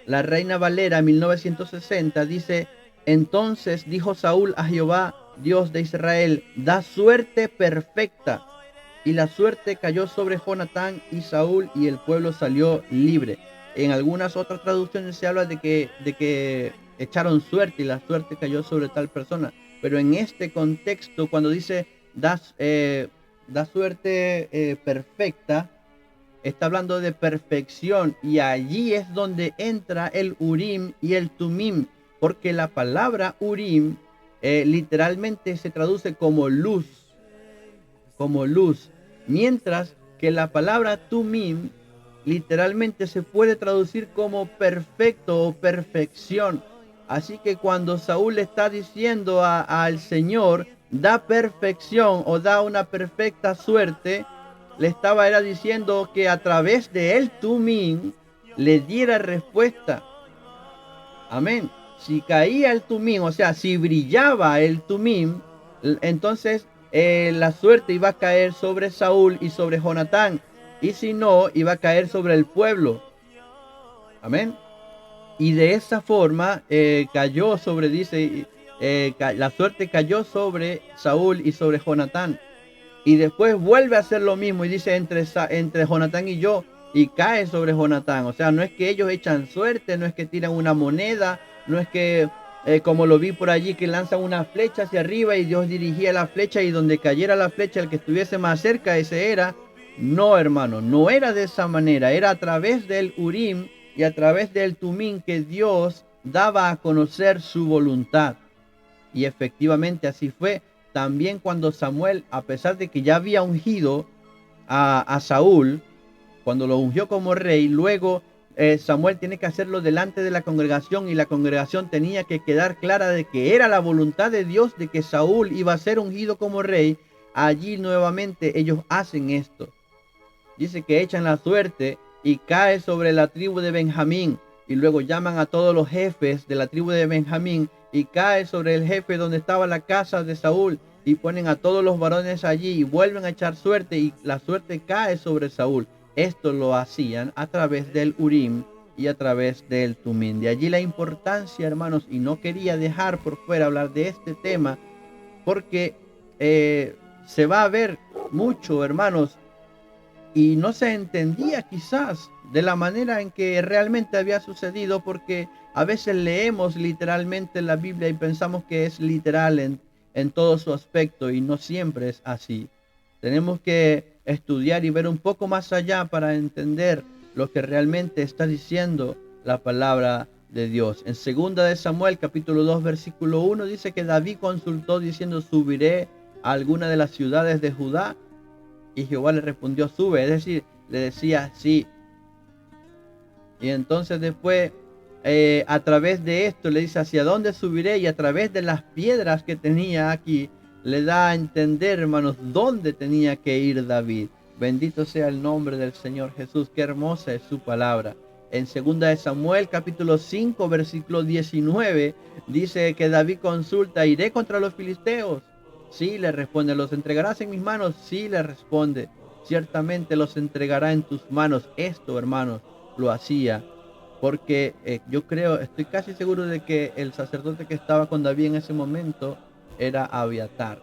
la Reina Valera 1960 dice: entonces dijo Saúl a Jehová, Dios de Israel, da suerte perfecta. Y la suerte cayó sobre Jonatán y Saúl, y el pueblo salió libre. En algunas otras traducciones se habla de que echaron suerte y la suerte cayó sobre tal persona. Pero en este contexto, cuando dice da suerte perfecta, está hablando de perfección, y allí es donde entra el Urim y el Tumim, porque la palabra Urim literalmente se traduce como luz, mientras que la palabra Tumim literalmente se puede traducir como perfecto o perfección. Así que cuando Saúl le está diciendo al Señor, da perfección o da una perfecta suerte, le era diciendo que a través de él Tumim le diera respuesta. Amén. Si caía el Tumim, o sea, si brillaba el Tumim, entonces la suerte iba a caer sobre Saúl y sobre Jonatán. Y si no, iba a caer sobre el pueblo. Amén. Y de esa forma cayó sobre, dice, la suerte cayó sobre Saúl y sobre Jonatán. Y después vuelve a hacer lo mismo y dice entre Jonatán y yo, y cae sobre Jonatán. O sea, no es que ellos echan suerte, no es que tiran una moneda, no es que como lo vi por allí, que lanzan una flecha hacia arriba y Dios dirigía la flecha, y donde cayera la flecha el que estuviese más cerca, ese era. No, hermano, no era de esa manera. Era a través del Urim y a través del Tumim que Dios daba a conocer su voluntad. Y efectivamente así fue. También cuando Samuel, a pesar de que ya había ungido a Saúl, cuando lo ungió como rey, luego Samuel tiene que hacerlo delante de la congregación, y la congregación tenía que quedar clara de que era la voluntad de Dios de que Saúl iba a ser ungido como rey. Allí nuevamente ellos hacen esto. Dice que echan la suerte y cae sobre la tribu de Benjamín, y luego llaman a todos los jefes de la tribu de Benjamín y cae sobre el jefe donde estaba la casa de Saúl, y ponen a todos los varones allí y vuelven a echar suerte, y la suerte cae sobre Saúl. Esto lo hacían a través del Urim y a través del Tumim. De allí la importancia, hermanos, y no quería dejar por fuera hablar de este tema, porque se va a ver mucho, hermanos, y no se entendía quizás de la manera en que realmente había sucedido, porque a veces leemos literalmente la Biblia y pensamos que es literal en todo su aspecto, y no siempre es así. Tenemos que estudiar y ver un poco más allá para entender lo que realmente está diciendo la palabra de Dios. En 2 de Samuel capítulo 2 versículo 1 dice que David consultó diciendo: subiré a alguna de las ciudades de Judá. Y Jehová le respondió: sube. Es decir, le decía sí. Y entonces después, a través de esto, le dice: ¿hacia dónde subiré? Y a través de las piedras que tenía aquí, le da a entender, hermanos, dónde tenía que ir David. Bendito sea el nombre del Señor Jesús. Qué hermosa es su palabra. En 2 de Samuel, capítulo 5, versículo 19, dice que David consulta: ¿iré contra los filisteos? Sí, le responde. ¿Los entregarás en mis manos? Sí, le responde. Ciertamente los entregará en tus manos. Esto, hermanos, lo hacía porque yo creo, estoy casi seguro de que el sacerdote que estaba con David en ese momento era Abiatar.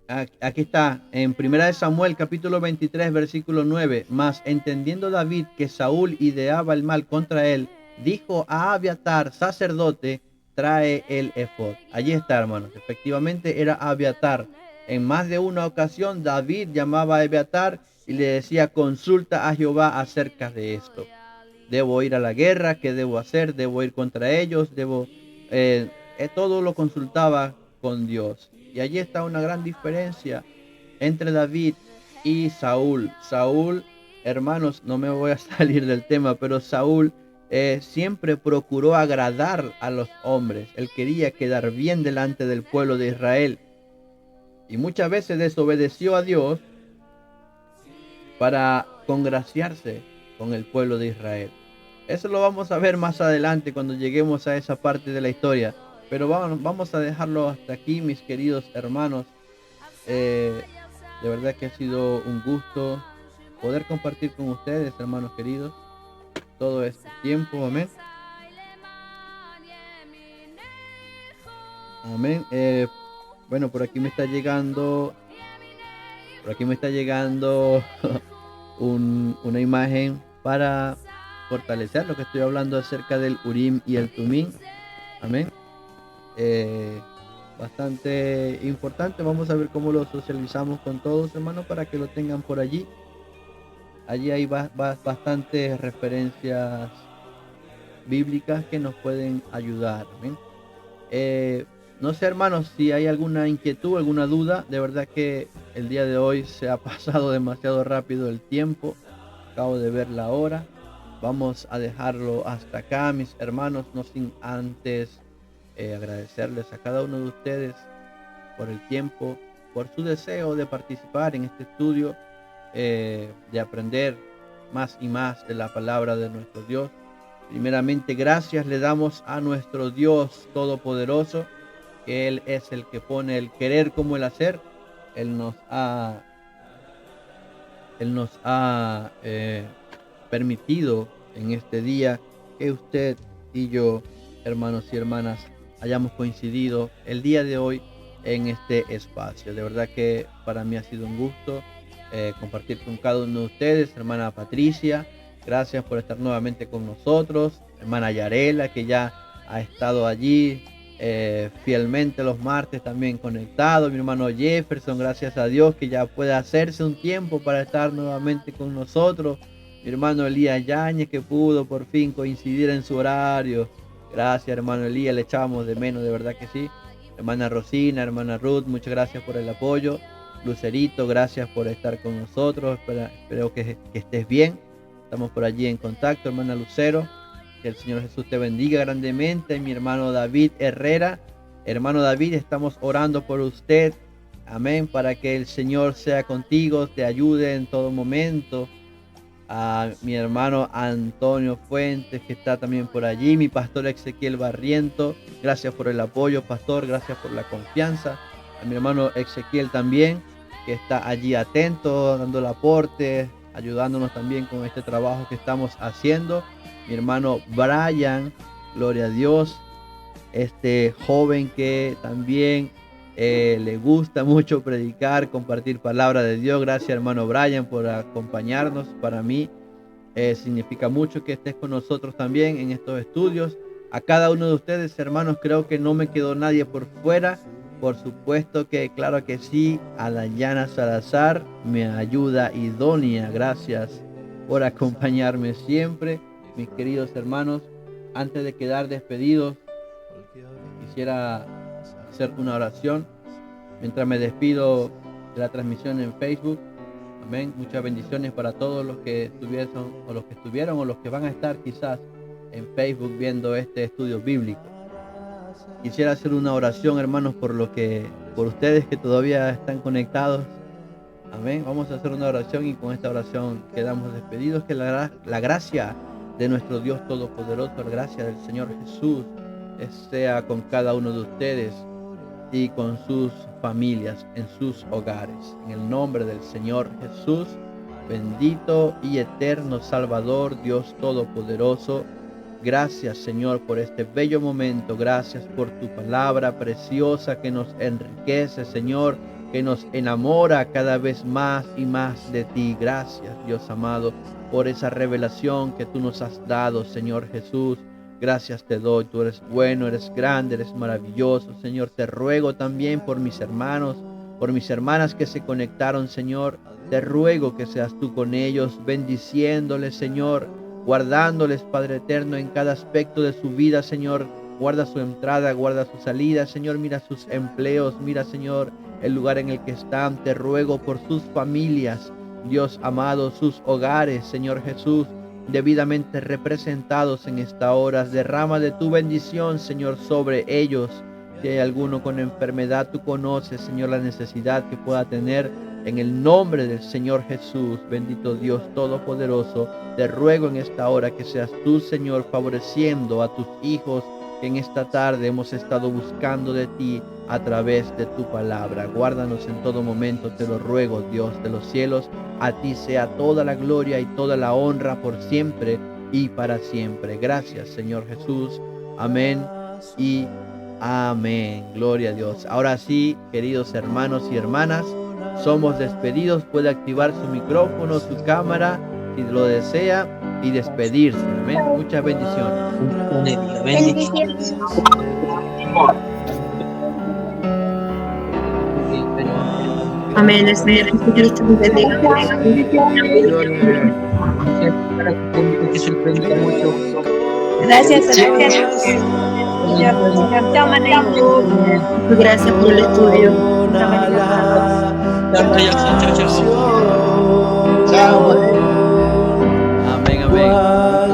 Aquí está, en 1 de Samuel capítulo 23 versículo 9, mas entendiendo David que Saúl ideaba el mal contra él, dijo a Abiatar, sacerdote: trae el efod. Allí está, hermanos, efectivamente era Abiatar. En más de una ocasión David llamaba a Abiatar y le decía: consulta a Jehová acerca de esto. Debo ir a la guerra, ¿qué debo hacer? Debo ir contra ellos, todo lo consultaba con Dios. Y allí está una gran diferencia entre David y Saúl. Saúl, hermanos, no me voy a salir del tema, pero Saúl siempre procuró agradar a los hombres. Él quería quedar bien delante del pueblo de Israel. Y muchas veces desobedeció a Dios para congraciarse con el pueblo de Israel. Eso lo vamos a ver más adelante cuando lleguemos a esa parte de la historia. Pero vamos a dejarlo hasta aquí, mis queridos hermanos. Eh, de verdad que ha sido un gusto poder compartir con ustedes, hermanos queridos, todo este tiempo. Amén. Amén. Bueno, por aquí me está llegando una imagen para fortalecer lo que estoy hablando acerca del Urim y el Tumim. Amén. Bastante importante. Vamos a ver cómo lo socializamos con todos, hermanos, para que lo tengan por allí. Allí hay bastantes referencias bíblicas que nos pueden ayudar. Amén. No sé, hermanos, si hay alguna inquietud, alguna duda. De verdad que el día de hoy se ha pasado demasiado rápido el tiempo. Acabo de ver la hora. Vamos a dejarlo hasta acá, mis hermanos, no sin antes agradecerles a cada uno de ustedes por el tiempo, por su deseo de participar en este estudio, de aprender más y más de la palabra de nuestro Dios. Primeramente, gracias le damos a nuestro Dios Todopoderoso, que Él es el que pone el querer como el hacer. Él nos ha permitido en este día que usted y yo, hermanos y hermanas, hayamos coincidido el día de hoy en este espacio. De verdad que para mí ha sido un gusto compartir con cada uno de ustedes. Hermana Patricia, gracias por estar nuevamente con nosotros. Hermana Yarela, que ya ha estado allí fielmente los martes también conectado. Mi hermano Jefferson, gracias a Dios que ya puede hacerse un tiempo para estar nuevamente con nosotros. Mi hermano Elías Yáñez, que pudo por fin coincidir en su horario. Gracias, hermano Elías, le echábamos de menos, de verdad que sí. Hermana Rosina, hermana Ruth, muchas gracias por el apoyo. Lucerito, gracias por estar con nosotros. Espero que estés bien. Estamos por allí en contacto, hermana Lucero. Que el Señor Jesús te bendiga grandemente. Mi hermano David Herrera. Hermano David, estamos orando por usted. Amén. Para que el Señor sea contigo, te ayude en todo momento. A mi hermano Antonio Fuentes, que está también por allí. Mi pastor Ezequiel Barriento. Gracias por el apoyo, pastor. Gracias por la confianza. A mi hermano Ezequiel también, que está allí atento, dando el aporte, ayudándonos también con este trabajo que estamos haciendo. Mi hermano Brian, gloria a Dios, este joven que también le gusta mucho predicar, compartir palabra de Dios. Gracias, hermano Brian, por acompañarnos. Para mí significa mucho que estés con nosotros también en estos estudios. A cada uno de ustedes, hermanos, creo que no me quedó nadie por fuera. Por supuesto que, claro que sí, a Dayana Salazar, mi ayuda idónea. Gracias por acompañarme siempre, mis queridos hermanos. Antes de quedar despedidos, quisiera hacer una oración mientras me despido de la transmisión en Facebook. Amén. Muchas bendiciones para todos los que estuvieron o los que van a estar quizás en Facebook viendo este estudio bíblico. Quisiera hacer una oración, hermanos, por ustedes que todavía están conectados. Amén. Vamos a hacer una oración y con esta oración quedamos despedidos. Que la gracia de nuestro Dios Todopoderoso, la gracia del Señor Jesús, sea con cada uno de ustedes y con sus familias, en sus hogares. En el nombre del Señor Jesús, bendito y eterno Salvador, Dios Todopoderoso. Gracias, Señor, por este bello momento. Gracias por tu palabra preciosa que nos enriquece, Señor, que nos enamora cada vez más y más de ti. Gracias, Dios amado, por esa revelación que tú nos has dado, Señor Jesús. Gracias te doy, tú eres bueno, eres grande, eres maravilloso, Señor. Te ruego también por mis hermanos, por mis hermanas que se conectaron, Señor. Te ruego que seas tú con ellos, bendiciéndoles, Señor, guardándoles, Padre eterno, en cada aspecto de su vida, Señor. Guarda su entrada, guarda su salida, Señor. Mira sus empleos, mira, Señor, el lugar en el que están. Te ruego por sus familias, Dios amado, sus hogares, Señor Jesús. debidamente representados en esta hora. Derrama de tu bendición, Señor, sobre ellos. Si hay alguno con enfermedad, tú conoces, Señor, la necesidad que pueda tener. En el nombre del Señor Jesús, bendito Dios Todopoderoso, te ruego en esta hora que seas tú, Señor, favoreciendo a tus hijos que en esta tarde hemos estado buscando de ti a través de tu palabra. Guárdanos en todo momento, te lo ruego, Dios de los cielos. A ti sea toda la gloria y toda la honra por siempre y para siempre. Gracias, Señor Jesús. Amén y amén. Gloria a Dios. Ahora sí, queridos hermanos y hermanas, somos despedidos. Puede activar su micrófono, su cámara, si lo desea, y despedirse. Amén. Muchas bendiciones. Bendiciones. Amén. El Señor Jesucristo nos bendiga. Gracias, gracias. Gracias por el estudio. Amén, amén.